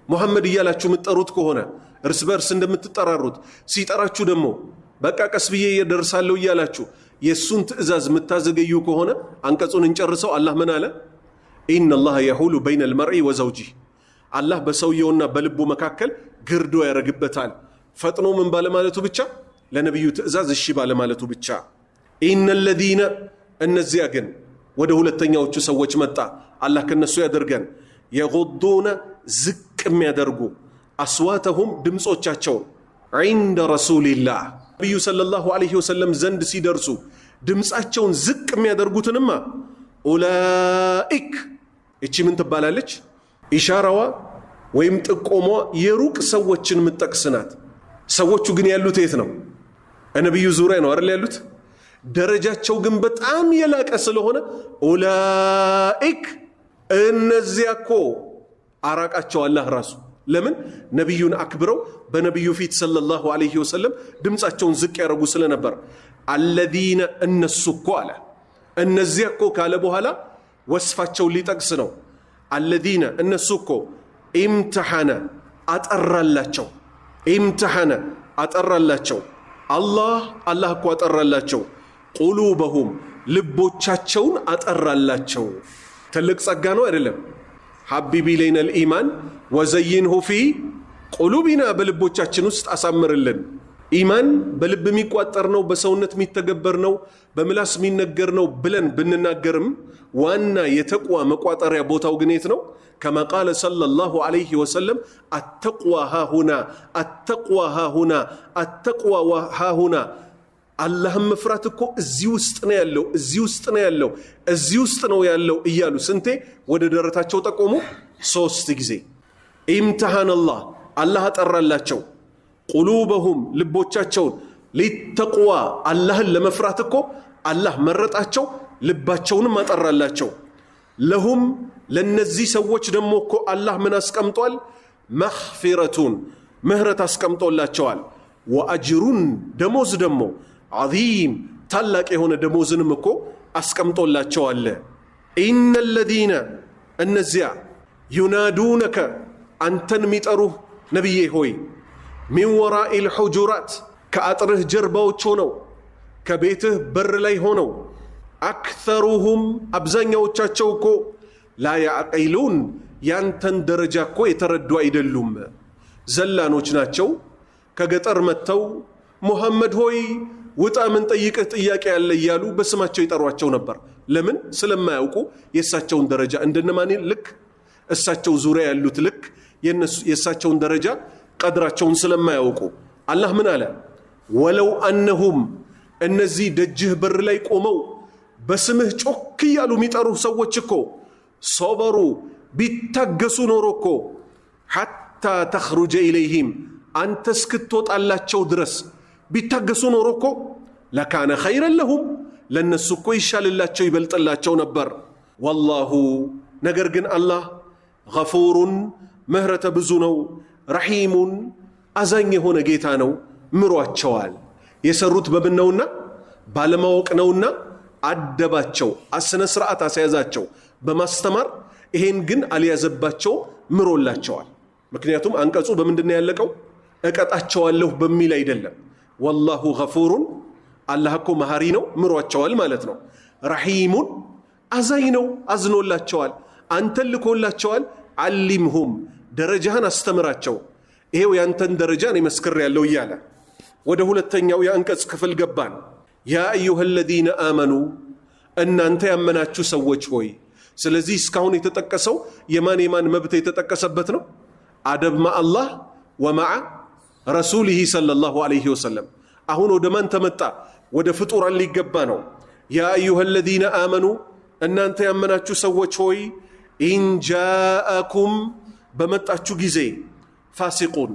ሙሐመድ እያላችሁ ምትጠሩት ከሆነ እርስ በርስ እንደምትጠራሩት ሲጠራችሁ ደግሞ በቃ ቀስ ብዬ እደርሳለሁ እያላችሁ የሱን ትእዛዝ ምታዘገዩ ከሆነ አንቀጹን እንጨርሰው። አላህ ምን አለ? ኢነላህ የሁሉ በይነ አልመርኢ ወዘውጂህ፣ አላህ በሰውየውና በልቡ መካከል ግርዶ ያረግበታል። ፈጥኖ ምን ባለማለቱ ብቻ፣ ለነብዩ ትእዛዝ እሺ ባለማለቱ ብቻ። ኢነለዚነ እነዚያ ግን ወደ ሁለተኛዎቹ ሰዎች መጣ። አላህ ከነሱ ያደርገን። የጉዱነ ዝቅ የሚያደርጉ አስዋተሁም ድምጾቻቸውን ዒንደ ረሱሊላህ ነቢዩ ሰለላሁ ዐለይሂ ወሰለም ዘንድ ሲደርሱ ድምፃቸውን ዝቅ የሚያደርጉትንማ ኡላኢክ፣ እቺ ምን ትባላለች? ኢሻራዋ ወይም ጥቆሟ የሩቅ ሰዎችን ምጠቅስናት። ሰዎቹ ግን ያሉት የት ነው? ነቢዩ ዙሪያ ነው አይደል ያሉት? ደረጃቸው ግን በጣም የላቀ ስለሆነ ኡላኢክ እነዚያ እኮ አራቃቸው አላህ ራሱ። ለምን? ነቢዩን አክብረው በነቢዩ ፊት ሰለላሁ ዐለይሂ ወሰለም ድምፃቸውን ዝቅ ያደረጉ ስለነበር። አለዚነ እነሱ እኮ አለ። እነዚያ እኮ ካለ በኋላ ወስፋቸውን ሊጠቅስ ነው። አለዚነ እነሱ እኮ ኢምተሐነ አጠራላቸው፣ ኢምተሐነ አጠራላቸው፣ አላህ እኮ አጠራላቸው፣ ቁሉበሁም ልቦቻቸውን አጠራላቸው። ትልቅ ጸጋ ነው አይደለም? ሐቢቢ ኢለይና ልኢማን ወዘይንሁ ፊ ቁሉቢና፣ በልቦቻችን ውስጥ አሳምርልን። ኢማን በልብ የሚቋጠር ነው፣ በሰውነት የሚተገበር ነው፣ በምላስ የሚነገር ነው ብለን ብንናገርም ዋና የተቅዋ መቋጠሪያ ቦታው ግን የት ነው? ከማ ቃለ ሰለላሁ ዐለይሂ ወሰለም አተቅዋ ሃሁና፣ አተቅዋ ሃሁና፣ አተቅዋ ሃሁና። አላህን መፍራት እኮ እዚህ ውስጥ ነው ያለው፣ እዚህ ውስጥ ነው ያለው፣ እዚህ ውስጥ ነው ያለው እያሉ ስንቴ ወደ ደረታቸው ጠቆሙ? 3 ጊዜ። ኢምተሃን አላህ አጠራላቸው፣ ቁሉበሁም ልቦቻቸውን፣ ሊተቅዋ አላህን ለመፍራት እኮ አላህ መረጣቸው፣ ልባቸውንም አጠራላቸው። ለሁም ለነዚህ ሰዎች ደግሞ እኮ አላህ ምን አስቀምጧል? መኽፊረቱን ምህረት አስቀምጦላቸዋል። ወአጅሩን ደሞዝ ደግሞ ዐዚም ታላቅ የሆነ ደሞዝንም እኮ አስቀምጦላቸዋል። ኢነ ለዚነ እነዚያ ዩናዱነከ አንተን የሚጠሩህ ነቢዬ ሆይ ሚን ወራኢል ሑጁራት ከአጥርህ ጀርባዎች ሆነው ከቤትህ በር ላይ ሆነው አክተሩሁም አብዛኛዎቻቸው እኮ ላ ያዕቂሉን ያንተን ደረጃ እኮ የተረዱ አይደሉም፣ ዘላኖች ናቸው። ከገጠር መጥተው ሙሐመድ ሆይ ውጣ ምን ጠይቅህ ጥያቄ ያለ እያሉ በስማቸው ይጠሯቸው ነበር። ለምን? ስለማያውቁ የእሳቸውን ደረጃ እንደነማን ልክ እሳቸው ዙሪያ ያሉት ልክ የእሳቸውን ደረጃ ቀድራቸውን ስለማያውቁ አላህ ምን አለ? ወለው አነሁም እነዚህ ደጅህ በር ላይ ቆመው በስምህ ጮክ እያሉ የሚጠሩህ ሰዎች እኮ ሶበሩ ቢታገሱ ኖሮ እኮ ሐታ ተኽሩጀ ኢለይሂም አንተ እስክትወጣላቸው ድረስ ቢታገሱ ኖሮ እኮ ለካነ ኸይረን ለሁም ለነሱ እኮ ይሻልላቸው ይበልጥላቸው ነበር። ወላሁ ነገር ግን አላህ ገፉሩን ምህረተ ብዙ ነው፣ ረሒሙን አዛኝ የሆነ ጌታ ነው። ምሯቸዋል። የሰሩት በምን ነውና? ባለማወቅ ነውና አደባቸው፣ አስነ ስርዓት አስያዛቸው በማስተማር ይሄን ግን አልያዘባቸው፣ ምሮላቸዋል። ምክንያቱም አንቀጹ በምንድነው ያለቀው? እቀጣቸዋለሁ በሚል አይደለም። ወላሁ ገፉሩን አላህ እኮ መሐሪ ነው፣ ምሯቸዋል ማለት ነው። ረሒሙን አዛኝ ነው፣ አዝኖላቸዋል፣ አንተን ልኮላቸዋል፣ علمهم درجهن استمراچو ይሄው ያንተን ደረጃ ነው መስክር ያለው ይያለ ወደ ሁለተኛው ያንቀጽ ክፍል ገባን ያ አዩሃ الذين آمنوا እናንተ ያመናችሁ ሰዎች ሆይ ስለዚህ እስካሁን የተጠቀሰው የማን መብት የተጠቀሰበት ነው አደብ ማአላህ ወማዓ ረሱሊሂ ሰለላሁ ዐለይሂ ወሰለም አሁን ወደ ማን ተመጣ ወደ ፍጡራን ሊገባ ነው ያ አዩሃ الذين آمنوا እናንተ ያመናችሁ ሰዎች ሆይ ኢን ጃአኩም በመጣችሁ ጊዜ ፋሲቁን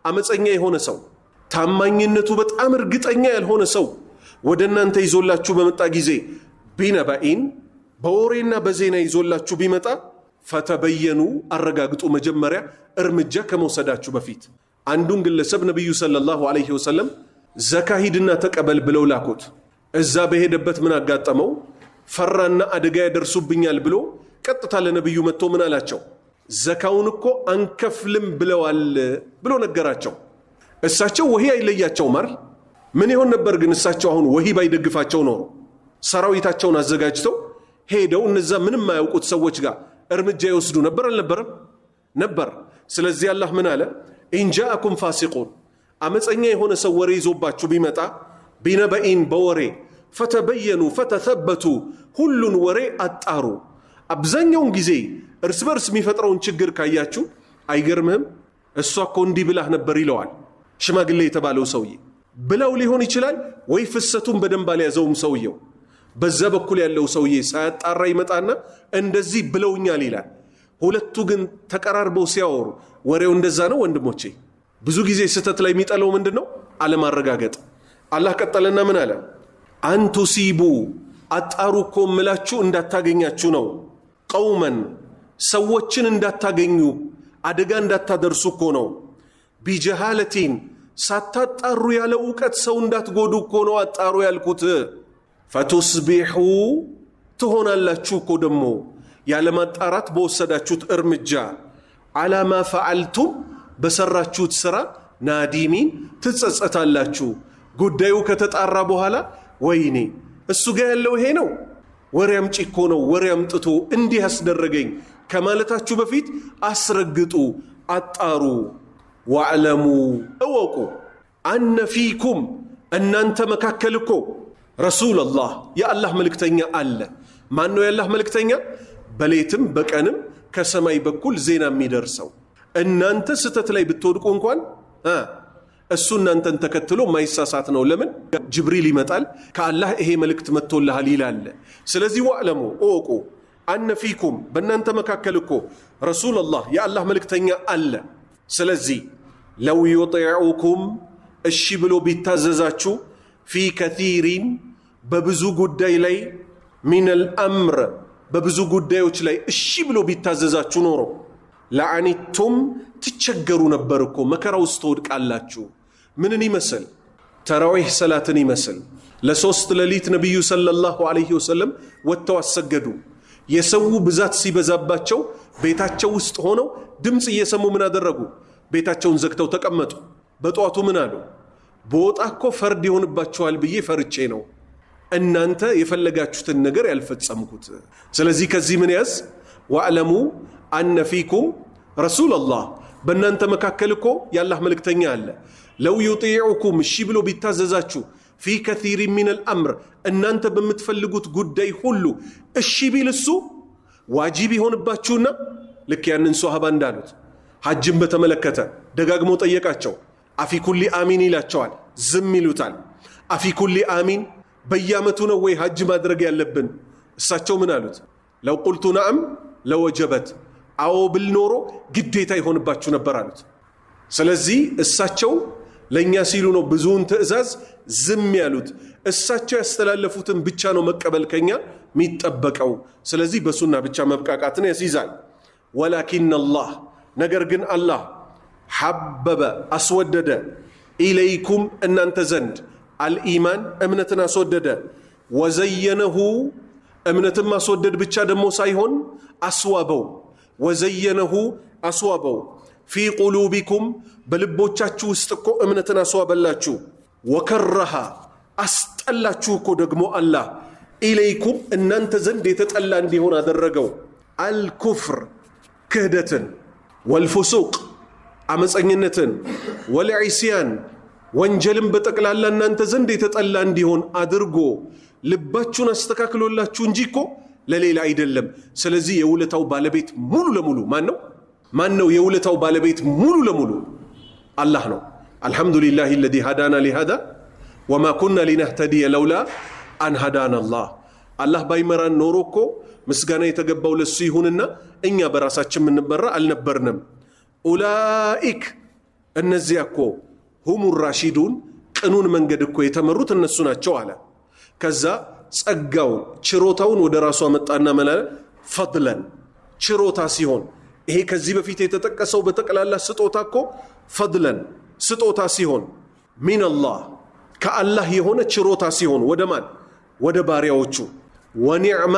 አመፀኛ የሆነ ሰው ታማኝነቱ በጣም እርግጠኛ ያልሆነ ሰው ወደ እናንተ ይዞላችሁ በመጣ ጊዜ ቢነበኢን በወሬና በዜና ይዞላችሁ ቢመጣ ፈተበየኑ አረጋግጡ መጀመሪያ እርምጃ ከመውሰዳችሁ በፊት አንዱን ግለሰብ ነብዩ ሰለላሁ ዐለይሂ ወሰለም ዘካሂድና ተቀበል ብለው ላኩት እዛ በሄደበት ምን አጋጠመው ፈራና አደጋ ያደርሱብኛል ብሎ ቀጥታ ለነብዩ መጥቶ ምን አላቸው ዘካውን እኮ አንከፍልም ብለዋል ብሎ ነገራቸው እሳቸው ወሂ አይለያቸው ማር ምን ይሆን ነበር ግን እሳቸው አሁን ወሂ ባይደግፋቸው ነው ሰራዊታቸውን አዘጋጅተው ሄደው እነዛ ምንም ማያውቁት ሰዎች ጋር እርምጃ ይወስዱ ነበር አልነበረም ነበር ስለዚህ አላህ ምን አለ ኢንጃአኩም ፋሲቁን አመፀኛ የሆነ ሰው ወሬ ይዞባችሁ ቢመጣ ቢነበኢን በወሬ ፈተበየኑ ፈተثبቱ ሁሉን ወሬ አጣሩ አብዛኛውን ጊዜ እርስ በርስ የሚፈጥረውን ችግር ካያችሁ አይገርምህም እሷ እኮ እንዲህ ብላህ ነበር ይለዋል ሽማግሌ የተባለው ሰውዬ ብለው ሊሆን ይችላል ወይ ፍሰቱን በደንብ አልያዘውም ሰውየው በዛ በኩል ያለው ሰውዬ ሳያጣራ ይመጣና እንደዚህ ብለውኛል ይላል ሁለቱ ግን ተቀራርበው ሲያወሩ ወሬው እንደዛ ነው ወንድሞቼ ብዙ ጊዜ ስተት ላይ የሚጠለው ምንድነው አለማረጋገጥ አላህ ቀጠለና ምን አለ አንቱሲቡ አጣሩ እኮ ምላችሁ እንዳታገኛችሁ ነው ቀውመን ሰዎችን እንዳታገኙ አደጋ እንዳታደርሱ እኮ ነው ቢጀሃለቲን ሳታጣሩ ያለ ዕውቀት ሰው እንዳትጎዱ እኮ ነው አጣሩ ያልኩት ፈቱስቢሑ ትሆናላችሁ እኮ ደግሞ ያለ ማጣራት በወሰዳችሁት እርምጃ አላማ ፈዓልቱም በሰራችሁት ስራ ናዲሚን ትጸጸታላችሁ ጉዳዩ ከተጣራ በኋላ ወይኔ እሱ ጋር ያለው ይሄ ነው ወሬ አምጪ እኮ ነው ወሬ አምጥቶ እንዲህ ያስደረገኝ ከማለታችሁ በፊት አስረግጡ አጣሩ ወዕለሙ እወቁ አነ ፊኩም እናንተ መካከል እኮ ረሱላላህ የአላህ መልእክተኛ አለ ማን ነው የአላህ መልእክተኛ በሌትም በቀንም ከሰማይ በኩል ዜና የሚደርሰው እናንተ ስተት ላይ ብትወድቁ እንኳን እሱ እናንተን ተከትሎ ማይሳሳት ነው ለምን ጅብሪል ይመጣል ከአላህ ይሄ መልእክት መጥቶልሃል ይላል ስለዚህ ወዕለሙ እወቁ አነ ፊኩም በእናንተ መካከል እኮ ረሱላላህ የአላህ መልእክተኛ አለ ስለዚህ ለው ዩጢዑኩም እሺ ብሎ ቢታዘዛችሁ ፊ ከቲሪን በብዙ ጉዳይ ላይ ሚነል አምር በብዙ ጉዳዮች ላይ እሺ ብሎ ቢታዘዛችሁ ኖሮ ለአኒቱም ትቸገሩ ነበር እኮ መከራ ውስጥ ትወድቃላችሁ ምንን ይመስል ተራዊህ ሰላትን ይመስል ለሶስት ሌሊት ነብዩ ሰለላሁ ዐለይሂ ወሰለም ወጥተው አሰገዱ የሰው ብዛት ሲበዛባቸው ቤታቸው ውስጥ ሆነው ድምጽ እየሰሙ ምን አደረጉ ቤታቸውን ዘግተው ተቀመጡ በጧቱ ምን አሉ ቦጣ እኮ ፈርድ ይሆንባችኋል ብዬ ፈርቼ ነው እናንተ የፈለጋችሁትን ነገር ያልፈጸምኩት ስለዚህ ከዚህ ምን ያዝ ወዕለሙ አነ ፊኩም ረሱላላህ በእናንተ መካከል እኮ የአላህ መልእክተኛ አለ ለው ዩጢዑኩም እሺ ብሎ ቢታዘዛችሁ ፊ ከቲር ሚነል አምር እናንተ በምትፈልጉት ጉዳይ ሁሉ እሺ ቢል እሱ ዋጂብ ይሆንባችሁና ልክ ያንን ሷሃባ እንዳሉት ሐጅን በተመለከተ ደጋግሞ ጠየቃቸው አፊ ኩሊ አሚን ይላቸዋል ዝም ይሉታል አፊ ኩሊ አሚን በየዓመቱ ነው ወይ ሐጅ ማድረግ ያለብን እሳቸው ምን አሉት ለው ቁልቱ ነዓም ለወጀበት አዎ ብል ኖሮ ግዴታ ይሆንባችሁ ነበር አሉት ስለዚህ እሳቸው ለኛ ሲሉ ነው ብዙውን ትእዛዝ ዝም ያሉት እሳቸው ያስተላለፉትን ብቻ ነው መቀበል ከኛ የሚጠበቀው ስለዚህ በሱና ብቻ መብቃቃትን ያስይዛል ወላኪን አላህ ነገር ግን አላህ ሐበበ አስወደደ ኢለይኩም እናንተ ዘንድ አልኢማን እምነትን አስወደደ ወዘየነሁ እምነትን ማስወደድ ብቻ ደግሞ ሳይሆን አስዋበው ወዘየነሁ አስዋበው ፊ ቁሉቢኩም በልቦቻችሁ ውስጥ እኮ እምነትን አስዋበላችሁ ወከረሃ አስጠላችሁ እኮ ደግሞ አላህ ኢለይኩም እናንተ ዘንድ የተጠላ እንዲሆን አደረገው አልኩፍር ክህደትን ወልፉሱቅ አመፀኝነትን ወልዒስያን ወንጀልን በጠቅላላ እናንተ ዘንድ የተጠላ እንዲሆን አድርጎ ልባችሁን አስተካክሎላችሁ እንጂ እኮ ለሌላ አይደለም። ስለዚህ የውለታው ባለቤት ሙሉ ለሙሉ ማን ነው? የውለታው ባለቤት ሙሉ ለሙሉ አላህ ነው። አልሐምዱሊላሂ الذي هدانا لهذا وما كنا لنهتدي لولا أن هدانا الله። አላህ ባይመራን ኖሮ እኮ ምስጋና የተገባው ለሱ ይሁንና እኛ በራሳችን ምንበራ አልነበርንም። ኡላኢክ እነዚያ እኮ ሁሙ ራሺዱን ቅኑን መንገድ እኮ የተመሩት እነሱ ናቸው አለ። ከዛ ጸጋው ችሮታውን ወደ ራሱ አመጣና መላለ ፈድለን ችሮታ ሲሆን ይሄ ከዚህ በፊት የተጠቀሰው በተቀላላ ስጦታ እኮ ፈድለን ስጦታ ሲሆን ሚነላህ ከአላህ የሆነ ችሮታ ሲሆን ወደ ማን? ወደ ባሪያዎቹ። ወኒዕማ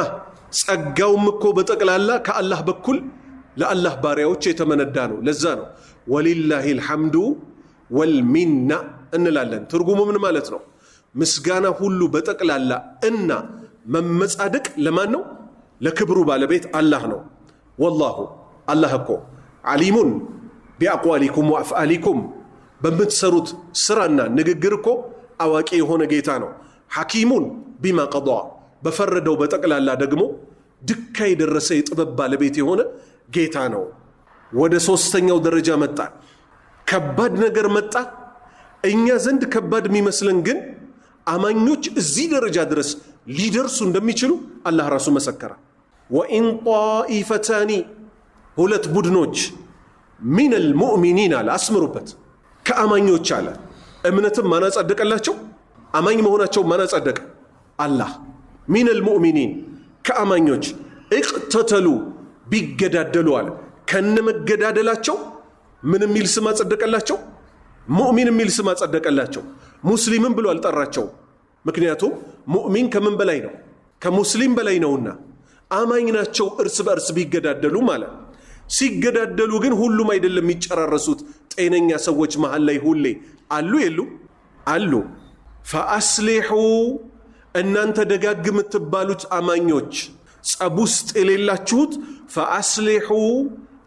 ጸጋውም እኮ በተቀላላ ከአላህ በኩል ለአላህ ባሪያዎች የተመነዳ ነው። ለዛ ነው ወሊላሂል ሐምዱ ወልሚና እንላለን። ትርጉሙ ምን ማለት ነው? ምስጋና ሁሉ በጠቅላላ እና መመጻደቅ ለማን ነው? ለክብሩ ባለቤት አላህ ነው። ወላሁ አላህ እኮ ዓሊሙን ቢአቅዋሊኩም ወአፍዓሊኩም በምትሰሩት ስራና ንግግር እኮ አዋቂ የሆነ ጌታ ነው። ሐኪሙን ቢማ ቀዷ በፈረደው በጠቅላላ ደግሞ ድካ የደረሰ የጥበብ ባለቤት የሆነ ጌታ ነው። ወደ ሶስተኛው ደረጃ መጣ። ከባድ ነገር መጣ። እኛ ዘንድ ከባድ የሚመስለን ግን አማኞች እዚህ ደረጃ ድረስ ሊደርሱ እንደሚችሉ አላህ ራሱ መሰከረ። ወኢን ጣኢፈታኒ ሁለት ቡድኖች ሚነል ሙእሚኒን አለ። አስምሩበት። ከአማኞች አለ። እምነትም ማን አጸደቀላቸው? አማኝ መሆናቸው ማን አጸደቀ? አላህ። ሚነል ሙእሚኒን ከአማኞች እቅተተሉ ቢገዳደሉ አለ። ከነመገዳደላቸው ምን የሚል ስም አጸደቀላቸው? ሙእሚን የሚል ስም አጸደቀላቸው። ሙስሊምን ብሎ አልጠራቸው። ምክንያቱም ሙእሚን ከምን በላይ ነው? ከሙስሊም በላይ ነውና አማኝ ናቸው። እርስ በእርስ ቢገዳደሉ ማለት ሲገዳደሉ ግን ሁሉም አይደለም የሚጨራረሱት። ጤነኛ ሰዎች መሃል ላይ ሁሌ አሉ የሉ? አሉ። ፈአስሊሑ እናንተ ደጋግ የምትባሉት አማኞች ጸብ ውስጥ የሌላችሁት ፈአስሊሑ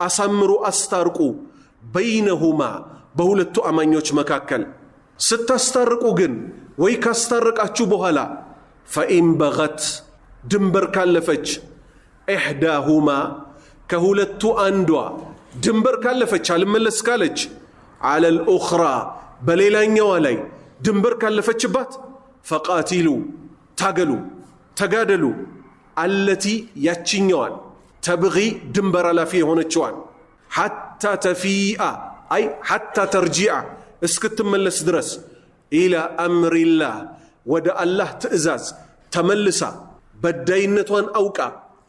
አሳምሩ፣ አስታርቁ በይነሁማ በሁለቱ አማኞች መካከል። ስታስታርቁ ግን ወይ ካስታረቃችሁ በኋላ ፈኢን በገት ድንበር ካለፈች ኢሕዳሁማ ከሁለቱ አንዷ ድንበር ካለፈች አልመለስ ካለች አለል ኡኽራ በሌላኛዋ ላይ ድንበር ካለፈችባት ፈቃቲሉ ታገሉ ተጋደሉ አለቲ ያችኛዋን ተብጊ ድንበር አላፊ የሆነችዋን ሐታ ተፊአ አይ ሐታ ተርጂዓ እስክትመለስ ድረስ ኢላ አምሪላህ ወደ አላህ ትእዛዝ ተመልሳ በዳይነቷን አውቃ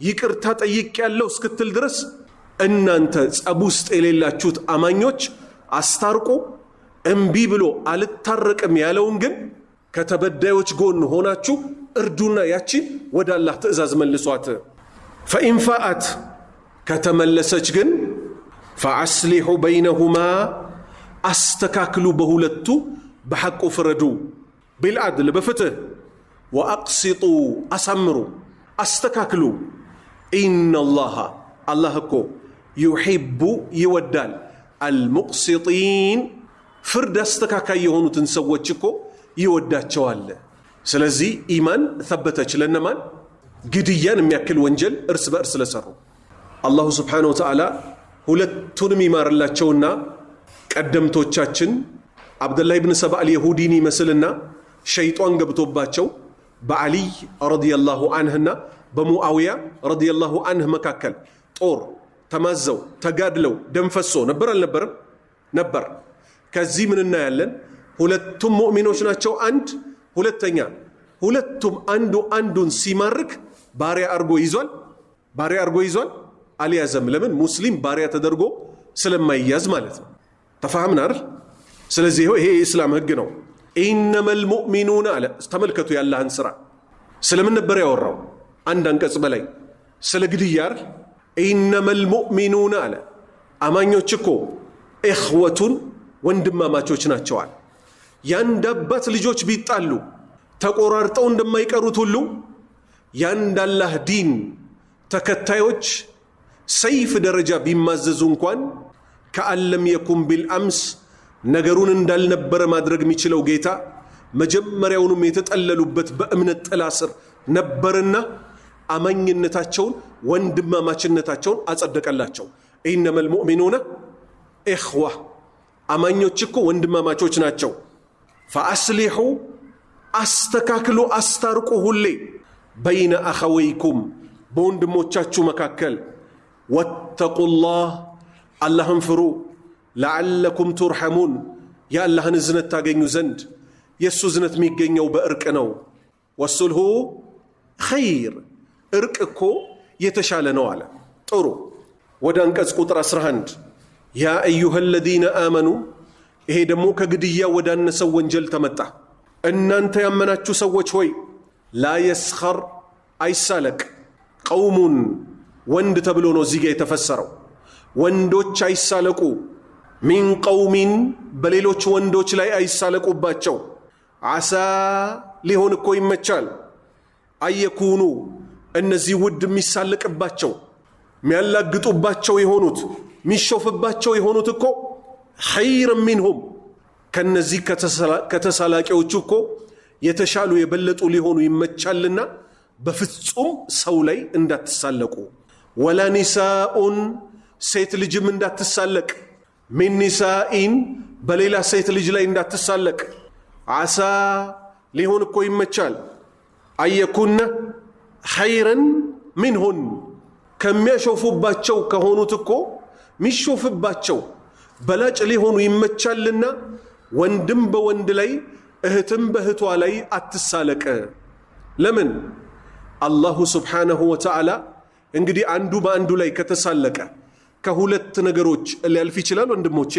ይቅርታ ጠይቅ ያለው እስክትል ድረስ እናንተ ጸብ ውስጥ የሌላችሁት አማኞች አስታርቁ። እምቢ ብሎ አልታረቅም ያለውን ግን ከተበዳዮች ጎን ሆናችሁ እርዱና ያቺ ወደ አላህ ትእዛዝ መልሷት። ፈኢን ፋአት ከተመለሰች ግን ፈአስሊሑ በይነሁማ አስተካክሉ በሁለቱ በሐቁ ፍረዱ፣ ቢልዓድል በፍትህ፣ ወአቅሲጡ አሳምሩ አስተካክሉ። ኢነላሃ አላህ እኮ ዩሒቡ ይወዳል አልሙቅሲጢን ፍርድ አስተካካይ የሆኑትን ሰዎች እኮ ይወዳቸዋል። ስለዚህ ኢማን ተበተች ለነማን? ግድያን የሚያክል ወንጀል እርስ በእርስ ለሰሩ አላሁ ስብሓነሁ ወተዓላ ሁለቱንም ይማርላቸውና ቀደምቶቻችን አብደላህ ብን ሰባ አልየሁዲን ይመስልና ሸይጧን ገብቶባቸው በዓሊይ ረዲየላሁ አንህና በሙአውያ ረዲየላሁ አንህ መካከል ጦር ተማዘው ተጋድለው ደንፈሶ ነበር አልነበረም? ነበር። ከዚህ ምን እናያለን? ሁለቱም ሙእሚኖች ናቸው። አንድ ሁለተኛ ሁለቱም አንዱ አንዱን ሲማርክ ባሪያ አርጎ ይዟል። ባሪያ አርጎ ይዟል አልያዘም። ለምን? ሙስሊም ባሪያ ተደርጎ ስለማይያዝ ማለት ነው። ተፋህምን አይደል? ስለዚህ ይሄ የእስላም ህግ ነው። ኢነመል ሙእሚኑን አለ። ተመልከቱ ያላህን ስራ። ስለምን ነበር ያወራው? አንድ አንቀጽ በላይ ስለ ግድያ አይደል? ኢነመል ሙእሚኑን አለ። አማኞች እኮ ኢኽወቱን ወንድማማቾች ናቸዋል። ያንድ አባት ልጆች ቢጣሉ ተቆራርጠው እንደማይቀሩት ሁሉ ያንድ አላህ ዲን ተከታዮች ሰይፍ ደረጃ ቢማዘዙ እንኳን ከአለም የኩም ቢልአምስ ነገሩን እንዳልነበረ ማድረግ የሚችለው ጌታ መጀመሪያውንም የተጠለሉበት በእምነት ጥላ ስር ነበርና አማኝነታቸውን ወንድማማችነታቸውን አጸደቀላቸው። ኢነመል ሙእሚኑነ ኢኽዋ አማኞች እኮ ወንድማማቾች ናቸው። ፈአስሊሑ አስተካክሉ አስታርቁ ሁሌ በይነ አኸወይኩም በወንድሞቻችሁ መካከል ወተቁላህ አላህን ፍሩ ለዓለኩም ቱርሐሙን የአላህን እዝነት ታገኙ ዘንድ የእሱ እዝነት የሚገኘው በእርቅ ነው። ወሱልሁ ኸይር እርቅ እኮ የተሻለ ነው አለ። ጥሩ ወደ አንቀጽ ቁጥር 11 ያ አዩሃ الذين آمنوا ይሄ ደግሞ ከግድያ ወዳነሰው ወንጀል ተመጣ። እናንተ ያመናችሁ ሰዎች ሆይ ላ የስኸር አይሳለቅ ቀውሙን ወንድ ተብሎ ነው እዚህ ጋር የተፈሰረው። ወንዶች አይሳለቁ ሚን ቀውሚን በሌሎች ወንዶች ላይ አይሳለቁባቸው። ዓሳ ሊሆን እኮ ይመቻል አየኩኑ እነዚህ ውድ የሚሳለቅባቸው የሚያላግጡባቸው የሆኑት የሚሾፍባቸው የሆኑት እኮ ኸይር ሚንሁም ከነዚህ ከተሳላቂዎቹ እኮ የተሻሉ የበለጡ ሊሆኑ ይመቻልና በፍጹም ሰው ላይ እንዳትሳለቁ። ወላ ኒሳኡን ሴት ልጅም እንዳትሳለቅ ሚን ኒሳኢን በሌላ ሴት ልጅ ላይ እንዳትሳለቅ። ዓሳ ሊሆን እኮ ይመቻል አየኩነ ኸይረን ሚንሁን ከሚያሾፉባቸው ከሆኑት እኮ ሚሾፍባቸው በላጭ ሊሆኑ ይመቻልና ወንድም በወንድ ላይ እህትም በእህቷ ላይ አትሳለቅ። ለምን? አላሁ ስብሓነሁ ወተዓላ እንግዲህ አንዱ በአንዱ ላይ ከተሳለቀ ከሁለት ነገሮች ሊያልፍ ይችላል ወንድሞቼ?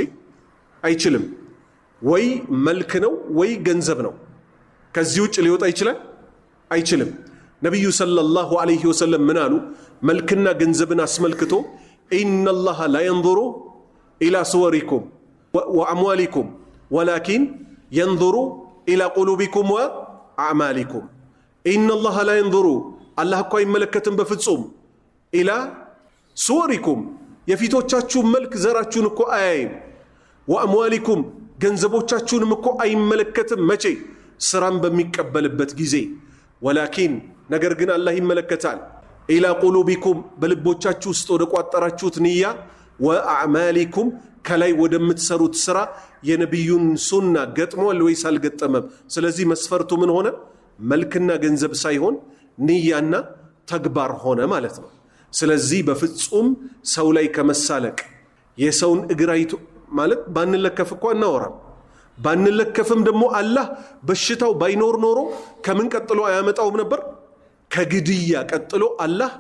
አይችልም። ወይ መልክ ነው ወይ ገንዘብ ነው። ከዚህ ውጭ ሊወጣ ይችላል? አይችልም። ነቢዩ ሰለላሁ ዐለይሂ ወሰለም ምን አሉ? መልክና ገንዘብን አስመልክቶ ኢነላሃ ላ የንዙሩ ኢላ ስወሪኩም ወአምዋሊኩም ወላኪን የንዙሩ ኢላ ቁሉቢኩም ወአዕማሊኩም። ኢነላሃ ላ የንዙሩ አላህ እኮ አይመለከትም በፍጹም ኢላ ስወሪኩም የፊቶቻችሁን መልክ ዘራችሁን እኮ አያይም። ወአምዋሊኩም ገንዘቦቻችሁንም እኮ አይመለከትም። መቼ? ስራም በሚቀበልበት ጊዜ። ወላኪን ነገር ግን አላህ ይመለከታል ኢላ ቁሉቢኩም በልቦቻችሁ ውስጥ ወደ ቋጠራችሁት ንያ ወአዕማሊኩም ከላይ ወደምትሰሩት ስራ የነቢዩን ሱና ገጥሟል ወይስ አልገጠመም? ስለዚህ መስፈርቱ ምን ሆነ? መልክና ገንዘብ ሳይሆን ንያና ተግባር ሆነ ማለት ነው። ስለዚህ በፍጹም ሰው ላይ ከመሳለቅ የሰውን እግር አይቶ ማለት ባንለከፍ እኮ እናወራም። ባንለከፍም ደግሞ አላህ በሽታው ባይኖር ኖሮ ከምን ቀጥሎ አያመጣውም ነበር? ከግድያ ቀጥሎ አላህ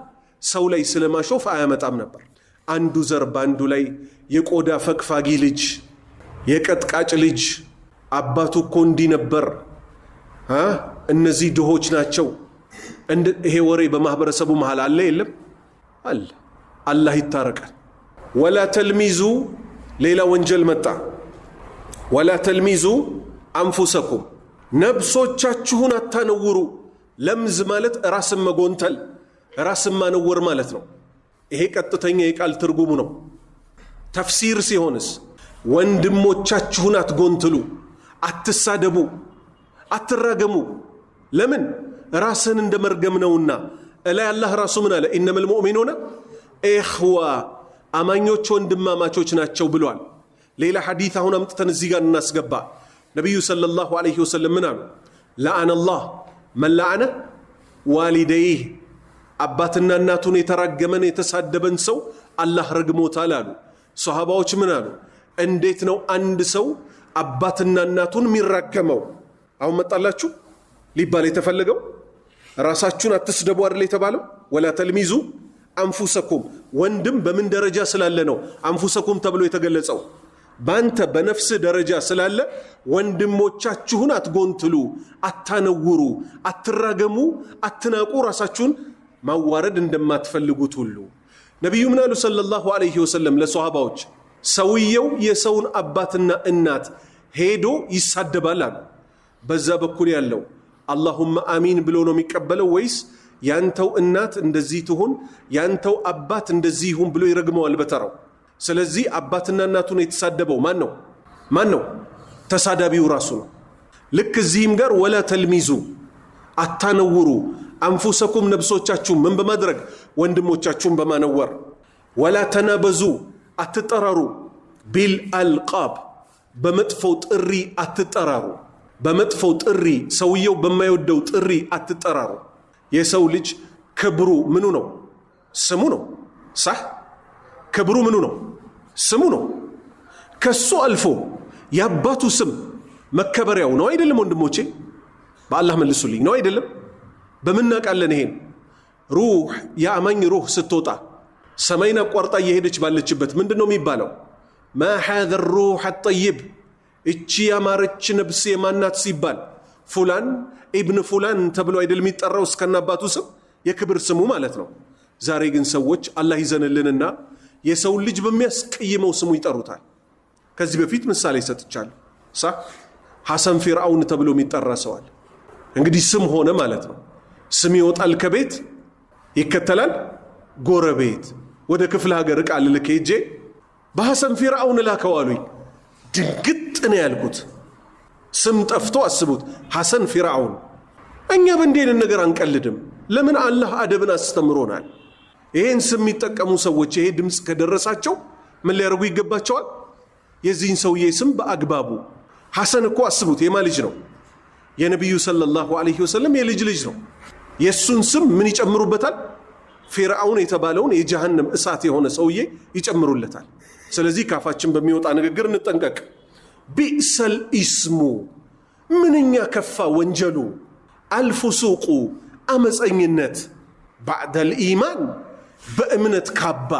ሰው ላይ ስለማሾፍ አያመጣም ነበር። አንዱ ዘር ባንዱ ላይ የቆዳ ፈግፋጊ ልጅ የቀጥቃጭ ልጅ አባቱ እኮ እንዲህ ነበር፣ እነዚህ ድሆች ናቸው። ይሄ ወሬ በማህበረሰቡ መሃል አለ የለም? አለ። አላህ ይታረቃል። ወላ ተልሚዙ ሌላ ወንጀል መጣ። ወላ ተልሚዙ አንፉሰኩም ነብሶቻችሁን አታነውሩ። ለምዝ ማለት ራስን መጎንተል ራስን ማነወር ማለት ነው። ይሄ ቀጥተኛ የቃል ትርጉሙ ነው። ተፍሲር ሲሆንስ ወንድሞቻችሁን አትጎንትሉ፣ አትሳደቡ፣ አትራገሙ። ለምን? ራስን እንደመርገም ነውና። እላይ አላህ ራሱ ምን አለ? ኢነመል ሙእሚኑነ ኢኽዋ አማኞች ወንድማማቾች ናቸው ብሏል። ሌላ ሐዲስ አሁን አምጥተን እዚህ ጋር እናስገባ። ነቢዩ ሰለላሁ ዐለይሂ ወሰለም ምን አሉ? ለዐነ አላህ መን ለዐነ ዋሊደይህ አባትና እናቱን የተራገመን የተሳደበን ሰው አላህ ረግሞታል አሉ። ሶሃባዎች ምን አሉ? እንዴት ነው አንድ ሰው አባትና እናቱን የሚራገመው? አሁን መጣላችሁ ሊባል የተፈለገው ራሳችሁን አትስደቡ አይደል የተባለው? ወላ ተልሚዙ አንፉሰኩም ወንድም በምን ደረጃ ስላለ ነው አንፉሰኩም ተብሎ የተገለጸው? ባንተ በነፍስ ደረጃ ስላለ ወንድሞቻችሁን አትጎንትሉ፣ አታነውሩ፣ አትራገሙ፣ አትናቁ። ራሳችሁን ማዋረድ እንደማትፈልጉት ሁሉ ነቢዩ ምን አሉ ሰለላሁ ዐለይሂ ወሰለም ለሶሃባዎች? ሰውየው የሰውን አባትና እናት ሄዶ ይሳደባል አሉ። በዛ በኩል ያለው አላሁመ አሚን ብሎ ነው የሚቀበለው ወይስ ያንተው እናት እንደዚህ ትሁን ያንተው አባት እንደዚህ ይሁን ብሎ ይረግመዋል በተራው። ስለዚህ አባትና እናቱን የተሳደበው ማን ነው? ተሳዳቢው ራሱ ነው። ልክ እዚህም ጋር ወላ ተልሚዙ አታነውሩ አንፉሰኩም ነብሶቻችሁን ምን በማድረግ ወንድሞቻችሁን በማነወር ወላ ተናበዙ አትጠራሩ ቢል አልቃብ በመጥፎው ጥሪ አትጠራሩ። በመጥፎው ጥሪ ሰውየው በማይወደው ጥሪ አትጠራሩ። የሰው ልጅ ክብሩ ምኑ ነው? ስሙ ነው። صح ክብሩ ምኑ ነው? ስሙ ነው። ከሱ አልፎ ያባቱ ስም መከበሪያው ነው አይደለም ወንድሞቼ? በአላህ መልሱልኝ ነው አይደለም? በመናቃለን ይሄን ሩህ ያማኝ ሩህ ስትወጣ ሰማይን አቋርጣ እየሄደች ባለችበት ምንድነው የሚባለው? ما هذا الروح الطيب እቺ ያማረች ነፍስ የማናት ሲባል ፉላን ኢብን ፉላን ተብሎ አይደል የሚጠራው እስከናባቱ ስም የክብር ስሙ ማለት ነው። ዛሬ ግን ሰዎች አላህ ይዘንልንና የሰው ልጅ በሚያስቀይመው ስሙ ይጠሩታል። ከዚህ በፊት ምሳሌ ሰጥቻለሁ። ሐሰን ፊርዓውን ተብሎ የሚጠራ ሰዋል። እንግዲህ ስም ሆነ ማለት ነው። ስም ይወጣል ከቤት ይከተላል ጎረቤት። ወደ ክፍለ ሀገር ቃል ልክ ሄጄ በሐሰን ፊርዓውን ላከዋሉኝ ድንግጥ ነው ያልኩት። ስም ጠፍቶ አስቡት ሐሰን ፊርዓውን። እኛ በእንዲህ ነገር አንቀልድም። ለምን? አላህ አደብን አስተምሮናል። ይሄን ስም የሚጠቀሙ ሰዎች ይሄ ድምጽ ከደረሳቸው ምን ሊያደርጉ ይገባቸዋል? የዚህን ሰውዬ ስም በአግባቡ ሐሰን እኮ አስቡት የማ ልጅ ነው? የነብዩ ሰለላሁ ዐለይሂ ወሰለም የልጅ ልጅ ነው። የሱን ስም ምን ይጨምሩበታል? ፊርዓውን የተባለውን የጀሃነም እሳት የሆነ ሰውዬ ይጨምሩለታል። ስለዚህ ካፋችን በሚወጣ ንግግር እንጠንቀቅ። ቢእሰል ኢስሙ ምንኛ ከፋ ወንጀሉ፣ አልፉሱቁ አመፀኝነት፣ ባዕደል ኢማን በእምነት ካባ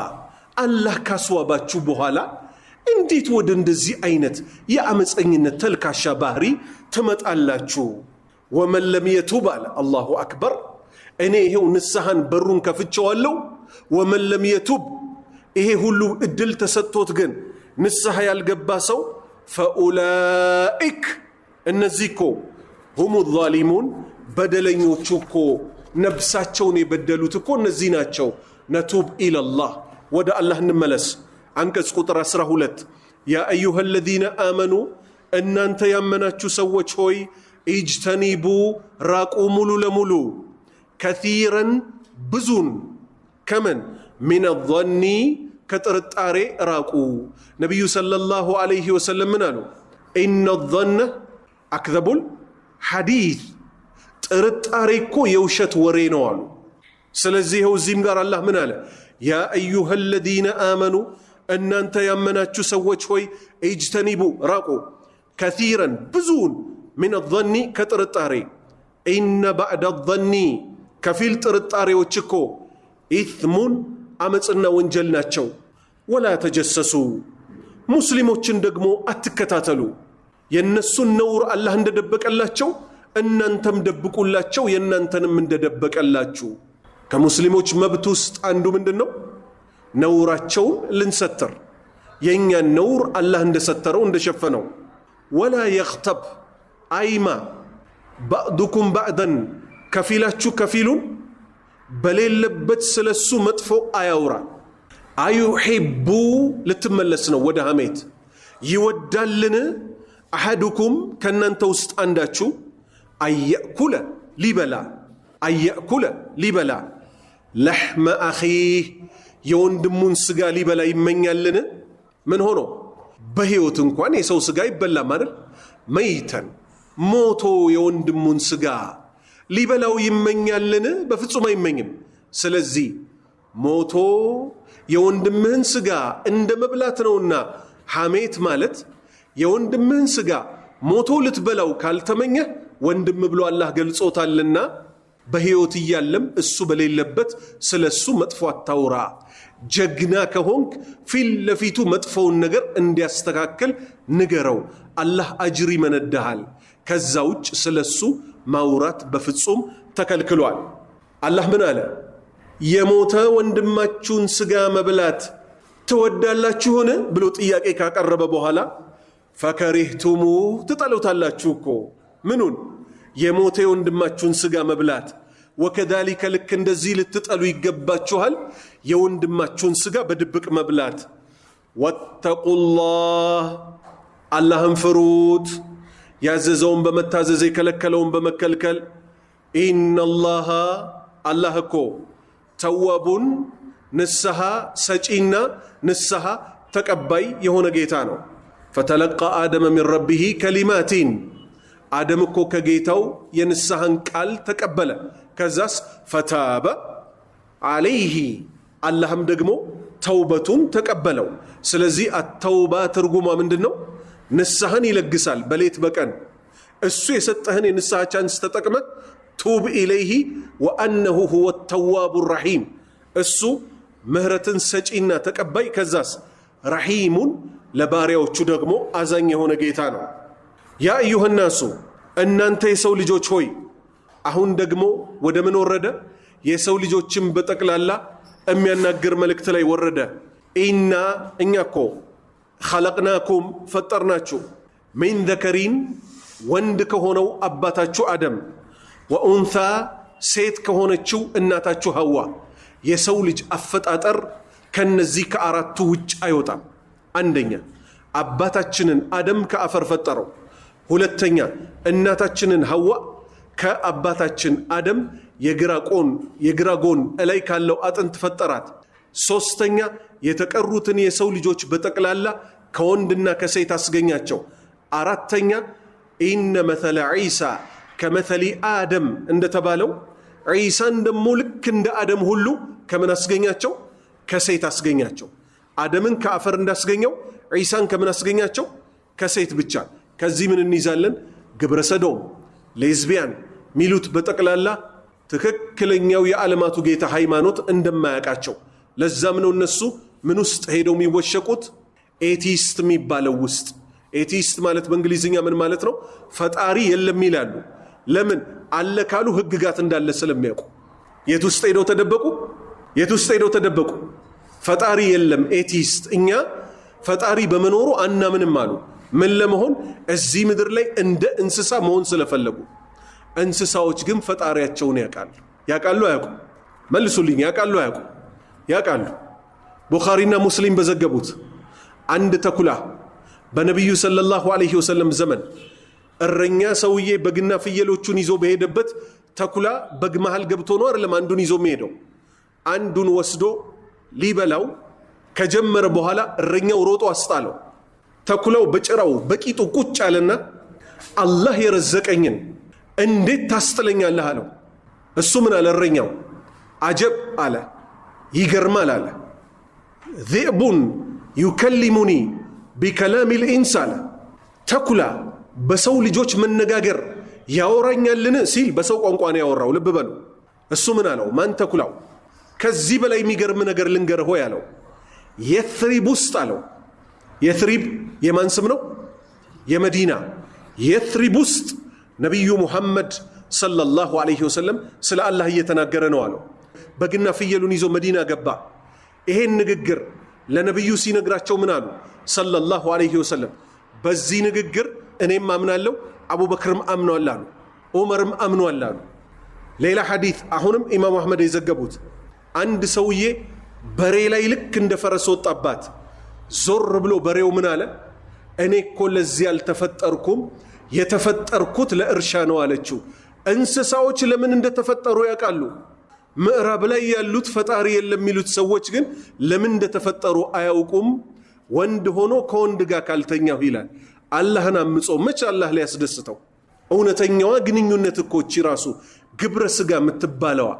አላህ ካስዋባችሁ በኋላ እንዴት ወደ እንደዚህ አይነት የአመፀኝነት ተልካሻ ባህሪ ትመጣላችሁ? ወመን ለም የቱብ አለ አላሁ አክበር። እኔ ይሄው ንስሐን በሩን ከፍቼዋለሁ። ወመን ለም የቱብ ይሄ ሁሉ እድል ተሰጥቶት ግን ንስሐ ያልገባ ሰው ፈኡላኢክ እነዚህ እኮ ሁሙ ዛሊሙን በደለኞቹ እኮ ነፍሳቸውን የበደሉት እኮ እነዚህ ናቸው። ነቱብ ኢለላህ ወደ አላህ እንመለስ። አንቀጽ ቁጥር 12 ያ አዩሃ الذين آمنوا እናንተ ያመናችሁ ሰዎች ሆይ ኢጅተኒቡ ራቁ ሙሉ ለሙሉ ከቲረን ብዙን ከመን ሚን الظن ከጥርጣሬ ራቁ። ነብዩ ሰለላሁ ዐለይሂ ወሰለም ምን አሉ? ኢነ الظن አክዘቡል ሐዲስ ጥርጣሬ እኮ የውሸት ወሬ ነው አሉ። ስለዚህ እዚህም ጋር አላህ ምን አለ? ያ አዩሃ الذين آمنوا እናንተ ያመናችሁ ሰዎች ሆይ ኢጅተኒቡ ራቁ ከቲረን ብዙን ሚን الظن ከጥርጣሬ ኢነ ባዕደ الظن ከፊል ጥርጣሬዎች እኮ ኢስሙን አመፅና ወንጀል ናቸው። ወላ ተጀሰሱ ሙስሊሞችን ደግሞ አትከታተሉ። የነሱን ነውር አላህ እንደደበቀላቸው እናንተም ደብቁላቸው፣ የእናንተንም እንደደበቀላችሁ። ከሙስሊሞች መብት ውስጥ አንዱ ምንድነው? ነውራቸውን ልንሰትር፣ የእኛን ነውር አላህ እንደሰተረው እንደሸፈነው። ወላ የኽተብ አይማ ባዕዱኩም ባዕደን ከፊላችሁ ከፊሉን በሌለበት ስለሱ መጥፎ አያውራ። አዩሒቡ ልትመለስ ነው ወደ ሐሜት። ይወዳልን አሐዱኩም ከእናንተ ውስጥ አንዳችሁ አየእኩለ ሊበላ ለሕመ አኺህ የወንድሙን ስጋ ሊበላ ይመኛልን? ምን ሆኖ? በሕይወት እንኳን የሰው ስጋ ይበላም አይደል? መይተን ሞቶ የወንድሙን ስጋ ሊበላው ይመኛልን? በፍጹም አይመኝም። ስለዚህ ሞቶ የወንድምህን ስጋ እንደ መብላት ነውና ሐሜት ማለት የወንድምህን ስጋ ሞቶ ልትበላው ካልተመኘህ ወንድም ብሎ አላህ ገልጾታልና በሕይወት እያለም እሱ በሌለበት ስለሱ መጥፎ አታውራ። ጀግና ከሆንክ ፊት ለፊቱ መጥፎውን ነገር እንዲያስተካክል ንገረው፣ አላህ አጅር ይመነዳሃል። ከዛ ውጭ ስለሱ ማውራት በፍጹም ተከልክሏል። አላህ ምን አለ? የሞተ ወንድማችሁን ስጋ መብላት ትወዳላችሁን ብሎ ጥያቄ ካቀረበ በኋላ ፈከሪህቱሙ ትጠሉታላችሁ እኮ ምኑን? የሞተ ወንድማችሁን ስጋ መብላት። ወከዛሊከ ልክ እንደዚህ ልትጠሉ ይገባችኋል የወንድማችሁን ስጋ በድብቅ መብላት ወተቁላህ አላህን ፍሩት ያዘዘውን በመታዘዝ የከለከለውን በመከልከል ኢነላህ አላህ እኮ ተዋቡን ንስሐ ሰጪና ንስሐ ተቀባይ የሆነ ጌታ ነው ፈተለቃ አደም من ربه كلمات አደም እኮ ከጌታው የንስሐን ቃል ተቀበለ ከዛስ ፈታበ عليه አላህም ደግሞ ተውበቱን ተቀበለው ስለዚህ አተውባ ትርጉሟ ምንድነው ንስሐን ይለግሳል በሌት በቀን እሱ የሰጠህን የንስሐ ቻንስ ተጠቅመ ቱብ ኢለይሂ ወአነሁ ሁወ ተዋቡ ረሒም እሱ ምህረትን ሰጪና ተቀባይ ከዛስ ረሒሙን ለባሪያዎቹ ደግሞ አዛኝ የሆነ ጌታ ነው ያ አዩሃ ናሱ እናንተ የሰው ልጆች ሆይ አሁን ደግሞ ወደ ምን ወረደ የሰው ልጆችን በጠቅላላ የሚያናግር መልእክት ላይ ወረደ ኢና እኛኮ خلقناكم ፈጠርናችሁ من ذكرين ወንድ ከሆነው አባታችሁ አደም ወኡንሳ ሴት ከሆነችው እናታችሁ ሐዋ የሰው ልጅ አፈጣጠር ከነዚህ ከአራቱ ውጭ አይወጣም አንደኛ አባታችንን አደም ከአፈር ፈጠረው ሁለተኛ እናታችንን ሐዋ ከአባታችን አደም የግራ ጎን ላይ ካለው አጥንት ፈጠራት ሶስተኛ የተቀሩትን የሰው ልጆች በጠቅላላ ከወንድና ከሴት አስገኛቸው አራተኛ ኢነ መተለ ዒሳ ከመተሊ አደም እንደተባለው ዒሳን ደሞ ልክ እንደ አደም ሁሉ ከምን አስገኛቸው ከሴት አስገኛቸው አደምን ከአፈር እንዳስገኘው ዒሳን ከምን አስገኛቸው ከሴት ብቻ ከዚህ ምን እንይዛለን ግብረ ሰዶም ሌዝቢያን ሚሉት በጠቅላላ ትክክለኛው የዓለማቱ ጌታ ሃይማኖት እንደማያውቃቸው ለዛም ነው እነሱ ምን ውስጥ ሄደው የሚወሸቁት ኤቲስት የሚባለው ውስጥ ኤቲስት ማለት በእንግሊዝኛ ምን ማለት ነው ፈጣሪ የለም ይላሉ ለምን አለ ካሉ ህግጋት እንዳለ ስለሚያውቁ የት ውስጥ ሄደው ተደበቁ ፈጣሪ የለም ኤቲስት እኛ ፈጣሪ በመኖሩ አናምንም አሉ ምን ለመሆን እዚህ ምድር ላይ እንደ እንስሳ መሆን ስለፈለጉ እንስሳዎች ግን ፈጣሪያቸውን ያውቃሉ አያውቁም መልሱልኝ ያውቃሉ ቡኻሪና ሙስሊም በዘገቡት አንድ ተኩላ በነብዩ ሰለላሁ ዐለይሂ ወሰለም ዘመን እረኛ ሰውዬ በግና ፍየሎቹን ይዞ በሄደበት ተኩላ በግ መሃል ገብቶ ነው አይደለም አንዱን ይዞ የሚሄደው አንዱን ወስዶ ሊበላው ከጀመረ በኋላ እረኛው ሮጦ አስጣለው ተኩላው በጭራው በቂጡ ቁጭ አለና አላህ የረዘቀኝን እንዴት ታስጥለኛለህ አለው እሱ ምን አለ እረኛው አጀብ አለ ይገርማል አለ ذئب يكلمني بكلام الانس አለ ተኩላ በሰው ልጆች መነጋገር ያወራኛልን ሲል በሰው ቋንቋ ነው ያወራው ልብ በሉ እሱ ምን አለው ማን ተኩላው ከዚህ በላይ የሚገርም ነገር ልንገርህ ሆይ አለው የትሪብ ውስጥ አለው የትሪብ የማን ስም ነው የመዲና የትሪብ ውስጥ ነብዩ ሙሐመድ ሰለላሁ ዐለይሂ ወሰለም ስለ አላህ እየተናገረ ነው አለው በግና ፍየሉን ይዞ መዲና ገባ ይሄን ንግግር ለነብዩ ሲነግራቸው ምን አሉ ሰለላሁ ዐለይሂ ወሰለም በዚህ ንግግር እኔም አምናለሁ አቡበክርም አምኗል አሉ ዑመርም አምኗል አሉ ሌላ ሐዲስ አሁንም ኢማም አህመድ የዘገቡት አንድ ሰውዬ በሬ ላይ ልክ እንደ ፈረስ ወጣባት ዞር ብሎ በሬው ምን አለ እኔ እኮ ለዚህ አልተፈጠርኩም የተፈጠርኩት ለእርሻ ነው አለችው እንስሳዎች ለምን እንደተፈጠሩ ያውቃሉ ምዕራብ ላይ ያሉት ፈጣሪ የለም የሚሉት ሰዎች ግን ለምን እንደተፈጠሩ አያውቁም ወንድ ሆኖ ከወንድ ጋር ካልተኛው ይላል አላህን አምጾ መች አላህ ላይ ያስደስተው እውነተኛዋ ግንኙነት እኮ እቺ ራሱ ግብረ ስጋ የምትባለዋ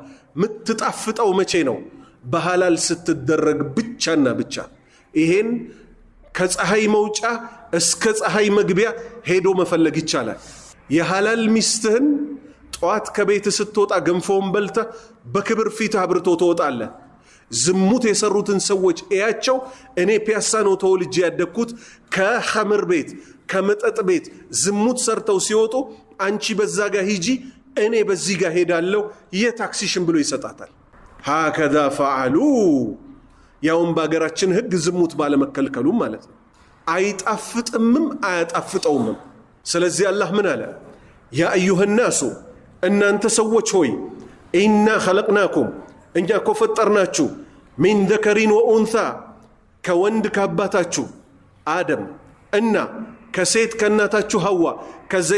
ምትጣፍጠው መቼ ነው በሐላል ስትደረግ ብቻና ብቻ ይሄን ከፀሐይ መውጫ እስከ ፀሐይ መግቢያ ሄዶ መፈለግ ይቻላል የሐላል ሚስትህን ጧት ከቤት ስትወጣ ገንፎን በልተ በክብር ፊት አብርቶ ትወጣለህ ዝሙት የሰሩትን ሰዎች እያቸው እኔ ፒያሳ ነው ተወልጄ ያደግኩት ከኸምር ቤት ከመጠጥ ቤት ዝሙት ሰርተው ሲወጡ አንቺ በዛ ጋር ሂጂ እኔ በዚህ ጋር ሄዳለሁ የታክሲሽን ብሎ ይሰጣታል هكذا فعلوا ያውም በአገራችን ህግ ዝሙት ባለመከልከሉ ማለት ነው አይጣፍጥምም አያጣፍጠውም ስለዚህ አላህ ምን አለ ያ አዩሃ الناس እናንተ ሰዎች ሆይ ኢና ኸለቅናኩም እኛ እኮ ፈጠርናችሁ ሚን ዘከሪን ወኡንሳ ከወንድ ከአባታችሁ አደም እና ከሴት ከእናታችሁ ሐዋ ከዛ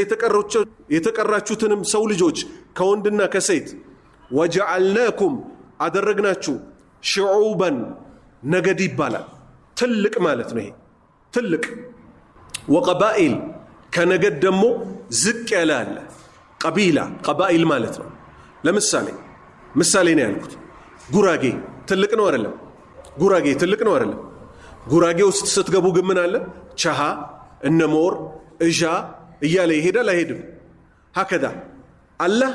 የተቀራችሁትንም ሰው ልጆች ከወንድና ከሴት ወጀዐልናኩም አደረግናችሁ ሽዑበን ነገድ ይባላል ትልቅ ማለት ነው ይሄ ትልቅ ወቀባኢል ከነገድ ደግሞ ዝቅ ያለ አለ ቀቢላ ቀባኢል ማለት ነው ለምሳሌ ነው ያልኩት ጉራጌ ትልቅ ነው አይደለም ጉራጌ ትልቅ ነው አይደለም ጉራጌ ውስጥ ስትገቡ ግን ምን አለ ቻሃ እነሞር እጃ እያለ ይሄዳል አይሄድም ሀከዳ አላህ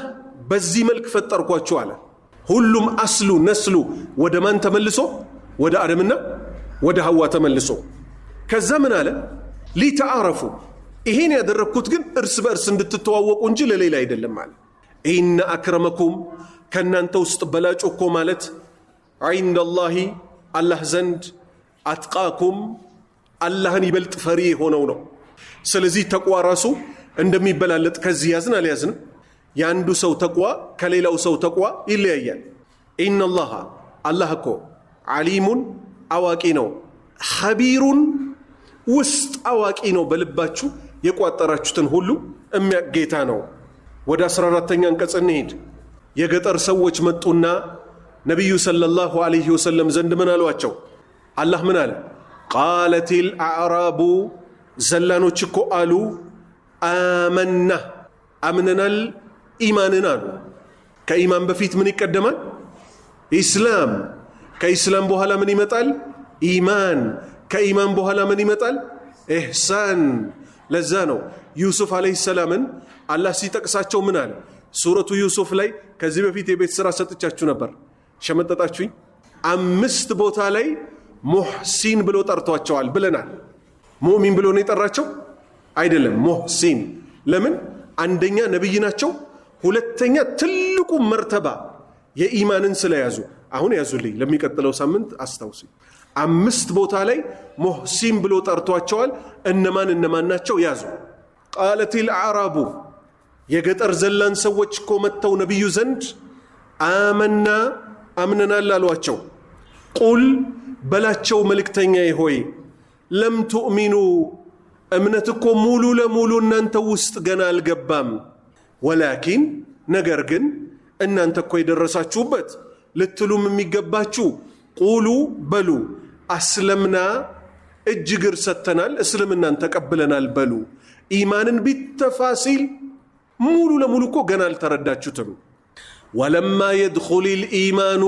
በዚህ መልክ ፈጠርኳችሁ አለ ሁሉም አስሉ ነስሉ ወደ ማን ተመልሶ ወደ አደምና ወደ ሐዋ ተመልሶ ከዛ ምን አለ ሊተዓረፉ ይሄን ያደረኩት ግን እርስ በእርስ እንድትተዋወቁ እንጂ ለሌላ አይደለም አለ ኢነ አክረመኩም ከናንተ ውስጥ በላጩ እኮ ማለት ዐንደላሂ አላህ ዘንድ አትቃኩም አላህን ይበልጥ ፈሪ ሆነው ነው ስለዚህ ተቅዋ ራሱ እንደሚበላለጥ ከዚህ ያዝን አልያዝን ያንዱ ሰው ተቅዋ ከሌላው ሰው ተቅዋ ይለያያል ኢነላህ አላህ እኮ ዓሊሙን አዋቂ ነው ኸቢሩን ውስጥ አዋቂ ነው በልባችሁ የቋጠራችሁትን ሁሉ የሚያጌታ ነው ወደ 14ኛ አንቀጽ እንሂድ የገጠር ሰዎች መጡና ነብዩ ሰለላሁ ዐለይሂ ወሰለም ዘንድ ምን አሏቸው አላህ ምን አለ ቃለቲል አዕራቡ ዘላኖች እኮ አሉ አመና አምነናል ኢማንን አሉ ከኢማን በፊት ምን ይቀደማል ኢስላም ከኢስላም በኋላ ምን ይመጣል ኢማን ከኢማን በኋላ ምን ይመጣል ኢህሳን ለዛ ነው ዩሱፍ አለይሂ ሰላምን አላህ ሲጠቅሳቸው ምን አለ ሱረቱ ዩሱፍ ላይ ከዚህ በፊት የቤት ሥራ ሰጥቻችሁ ነበር ሸመጠጣችሁኝ 5 ቦታ ላይ ሙህሲን ብሎ ጠርቷቸዋል ብለናል ሙእሚን ብሎ ነው የጠራቸው አይደለም ሙህሲን ለምን አንደኛ ነብይ ናቸው ሁለተኛ ትልቁ መርተባ የኢማንን ስለያዙ አሁን ያዙልኝ ለሚቀጥለው ሳምንት አስታውሱ 5 ቦታ ላይ ሙህሲን ብሎ ጠርቷቸዋል እነማን ናቸው ያዙ ቃለቲል አዕራቡ የገጠር ዘላን ሰዎች እኮ መጥተው ነብዩ ዘንድ አመና አምነናል አሏቸው ቁል በላቸው መልእክተኛዬ ሆይ ለም ትኡሚኑ እምነት እኮ ሙሉ ለሙሉ እናንተ ውስጥ ገና አልገባም ወላኪን ነገር ግን እናንተ እኮ የደረሳችሁበት ልትሉም የሚገባችሁ ቁሉ በሉ አስለምና እጅግር ሰተናል እስልምናን ተቀብለናል በሉ ኢማንን ቢተፋሲል ሙሉ ለሙሉ እኮ ገና አልተረዳችሁትም ወለማ የድኹሊል ኢማኑ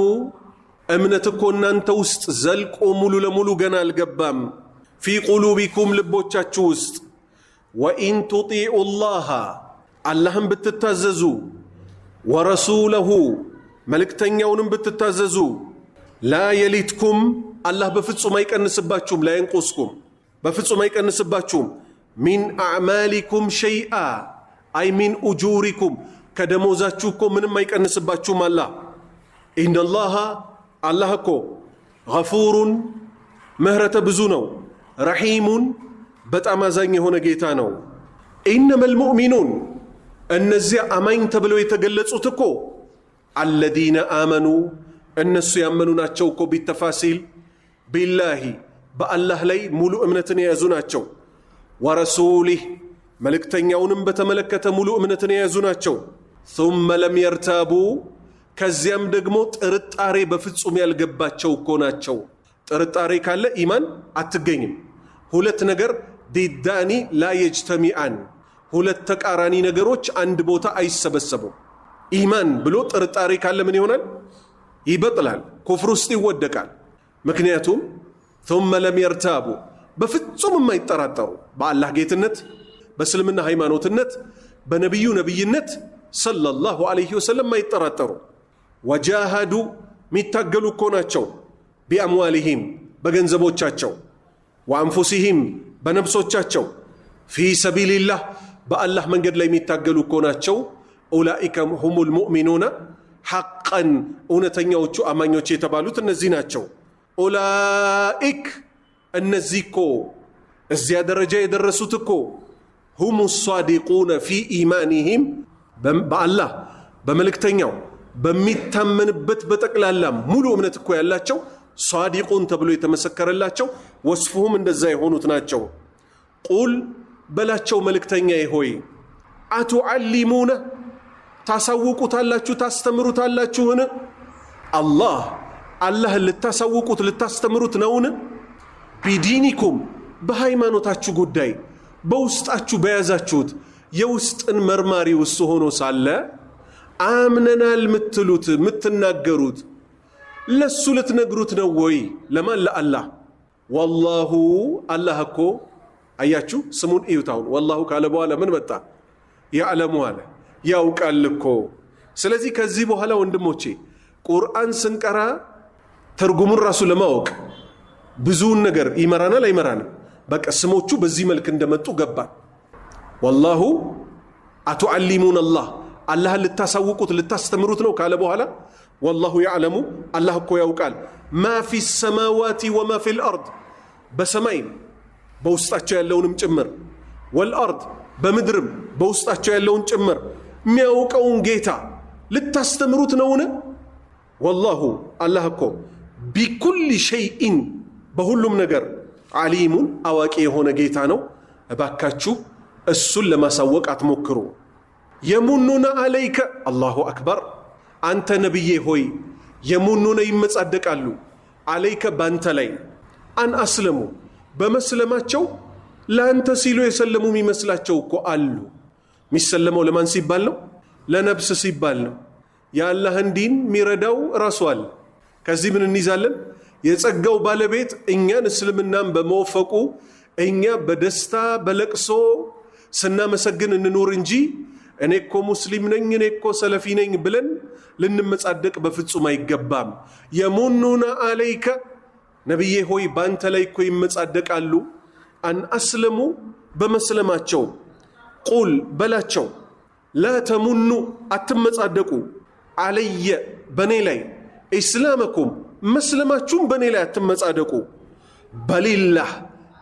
እምነት እኮ እናንተ ውስጥ ዘልቆ ሙሉ ለሙሉ ገና አልገባም ፊ ቁሉቢኩም ልቦቻችሁ ውስጥ ወኢን ቱጢዑ ላሃ አላህን ብትታዘዙ ወረሱለሁ መልእክተኛውንም ብትታዘዙ ላ የሊትኩም አላህ በፍጹም አይቀንስባችሁም ላ የንቁስኩም በፍጹም አይቀንስባችሁም ሚን አዕማሊኩም ሸይአ አይ ሚን ኡጁሪኩም ከደሞዛችሁ እኮ ምንም አይቀንስባችሁም ኢነላሃ አላህ እኮ ገፉሩን ምህረተ ብዙ ነው ረሒሙን በጣም አዛኝ የሆነ ጌታ ነው ኢነመል ሙእሚኑን እነዚያ አማኝ ተብለው የተገለጹት እኮ አለዚነ አመኑ እነሱ ያመኑ ናቸው እኮ ቢተፋሲል ቢላሂ በአላህ ላይ ሙሉ እምነትን የያዙ ናቸው ወረሱሊህ መልእክተኛውንም በተመለከተ ሙሉ እምነትን የያዙ ናቸው ثم لم يرتابوا ከዚያም ደግሞ ጥርጣሬ በፍጹም ያልገባቸው እኮ ናቸው ጥርጣሬ ካለ ኢማን አትገኝም ሁለት ነገር ዲዳኒ ላ የጅተሚአን ሁለት ተቃራኒ ነገሮች አንድ ቦታ አይሰበሰቡም ኢማን ብሎ ጥርጣሬ ካለ ምን ይሆናል ይበጥላል ኩፍር ውስጥ ይወደቃል ምክንያቱም ثم لم يرتابوا በፍጹም የማይጠራጠሩ በአላህ ጌትነት በእስልምና ሃይማኖትነት በነብዩ ነብይነት ሰለላሁ ዐለይሂ ወሰለም የማይጠራጠሩ ወጃሃዱ ሚታገሉ እኮ ናቸው ቢአምዋሊሂም በገንዘቦቻቸው ወአንፉሲሂም በነፍሶቻቸው ፊ ሰቢልላህ በአላህ መንገድ ላይ የሚታገሉ እኮ ናቸው ኡላኢከ ሁሙል ሙእሚኑና ሐቀን እውነተኛዎቹ አማኞች የተባሉት እነዚህ ናቸው ኡላኢክ እነዚህ እኮ እዚያ ደረጃ የደረሱት እኮ ሁሙ ሷዲቁነ ፊ ኢማኒሂም በአላህ በመልእክተኛው በሚታመንበት በጠቅላላ ሙሉ እምነት እኮ ያላቸው ሷዲቁን ተብሎ የተመሰከረላቸው ወስፉሁም እንደዛ የሆኑት ናቸው። ቁል በላቸው መልእክተኛዬ ሆይ አቱዓሊሙነ ታሳውቁታላችሁ ታስተምሩታላችሁን? አላህን ልታሳውቁት ልታስተምሩት ነውን? ቢዲኒኩም በሃይማኖታችሁ ጉዳይ በውስጣችሁ በያዛችሁት የውስጥን መርማሪ ውስጥ ሆኖ ሳለ አምነናል ምትሉት ምትናገሩት ለሱ ልትነግሩት ነው ወይ? ለማን? ለአላህ። ወላሁ አላህ እኮ አያችሁ ስሙን እዩታውን ወላሁ ካለ በኋላ ምን መጣ? ያዕለሙ አለ ያውቃል እኮ። ስለዚህ ከዚህ በኋላ ወንድሞቼ ቁርአን ስንቀራ ትርጉሙን ራሱ ለማወቅ ብዙውን ነገር ይመራናል አይመራንም? በቃ ስሞቹ በዚህ መልክ እንደመጡ ገባን። ወላሁ አቱዓሊሙን አላህን ልታሳውቁት ልታስተምሩት ነው ካለ በኋላ ወላሁ ያዕለሙ አላህ እኮ ያውቃል ማ ፊ ሰማዋቲ ወማ ፊ ልአርድ በሰማይም በውስጣቸው ያለውንም ጭምር ወልአርድ በምድርም በውስጣቸው ያለውን ጭምር የሚያውቀውን ጌታ ልታስተምሩት ነውን? ወላሁ አላህ እኮ ቢኩል ሸይኢን በሁሉም ነገር ዓሊሙን አዋቂ የሆነ ጌታ ነው። እባካችሁ እሱን ለማሳወቅ አትሞክሩ። የሙኑነ አለይከ አላሁ አክበር አንተ ነብዬ ሆይ የሙኑነ ይመጻደቃሉ አለይከ ባንተ ላይ አን አስለሙ በመስለማቸው ለአንተ ሲሉ የሰለሙ የሚመስላቸው እኮ አሉ። የሚሰለመው ለማን ሲባል ነው? ለነብስ ሲባል ነው። የአላህን ዲን የሚረዳው ራሱ አለ። ከዚህ ምን እንይዛለን? የጸጋው ባለቤት እኛን እስልምናን በመወፈቁ እኛ በደስታ በለቅሶ ስናመሰግን እንኖር እንጂ እኔ እኮ ሙስሊም ነኝ እኔ እኮ ሰለፊ ነኝ ብለን ልንመጻደቅ በፍጹም አይገባም። የሙኑነ አለይከ ነብዬ ሆይ ባንተ ላይ እኮ ይመጻደቃሉ አን አስለሙ በመስለማቸው ቁል በላቸው ላ ተሙኑ አትመጻደቁ አለየ በኔ ላይ ኢስላመኩም መስለማችሁም በኔ ላይ አትመጻደቁ በሊላህ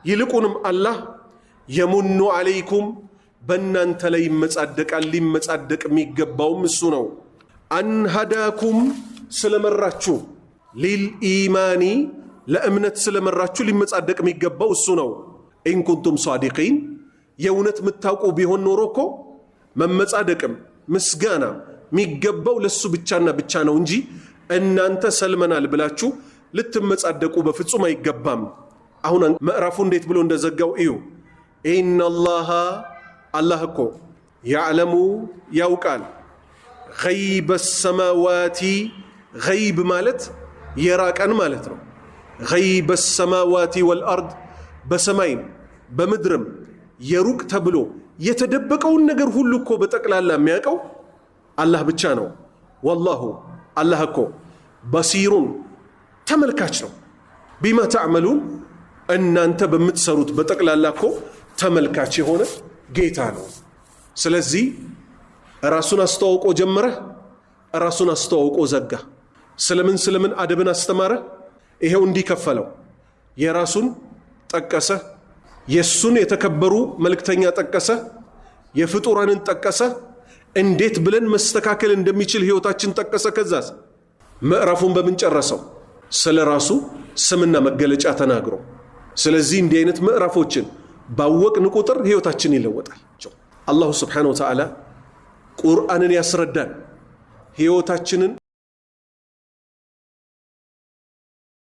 ይልቁንም አላህ የሙኑ አለይኩም በእናንተ ላይ ይመጻደቃል። ሊመጻደቅ የሚገባውም እሱ ነው። አንሃዳኩም ስለመራችሁ ሊልኢማኒ ለእምነት ስለመራችሁ ሊመጻደቅ የሚገባው እሱ ነው። ኢንኩንቱም ሷዲቂን የእውነት የምታውቁ ቢሆን ኖሮ እኮ መመጻደቅም ምስጋና የሚገባው ለሱ ብቻና ብቻ ነው እንጂ እናንተ ሰልመናል ብላችሁ ልትመጻደቁ በፍጹም አይገባም። አሁን ምዕራፉ እንዴት ብሎ እንደዘጋው እዩ። ኢነላሃ አላህ እኮ ያዕለሙ ያውቃል ገይበ ሰማዋቲ ገይብ ማለት የራቀን ማለት ነው። ገይበ ሰማዋቲ ወልአርድ በሰማይም በምድርም የሩቅ ተብሎ የተደበቀውን ነገር ሁሉ እኮ በጠቅላላ የሚያውቀው አላህ ብቻ ነው። ወላሁ አላህ እኮ በሲሩን ተመልካች ነው። ቢማ ተዕመሉን እናንተ በምትሰሩት በጠቅላላ እኮ ተመልካች የሆነ ጌታ ነው። ስለዚህ ራሱን አስተዋውቆ ጀመረ፣ ራሱን አስተዋውቆ ዘጋ። ስለምን አደብን አስተማረ? ይሄው እንዲከፈለው የራሱን ጠቀሰ፣ የሱን የተከበሩ መልእክተኛ ጠቀሰ፣ የፍጡራንን ጠቀሰ፣ እንዴት ብለን መስተካከል እንደሚችል ህይወታችን ጠቀሰ። ከዛስ ምዕራፉን በምን ጨረሰው? ስለ ራሱ ስምና መገለጫ ተናግሮ። ስለዚህ እንዲህ አይነት ምዕራፎችን ባወቅን ቁጥር ህይወታችን ይለወጣል። አላሁ ስብሓነሁ ወተዓላ ቁርአንን ያስረዳን ህይወታችንን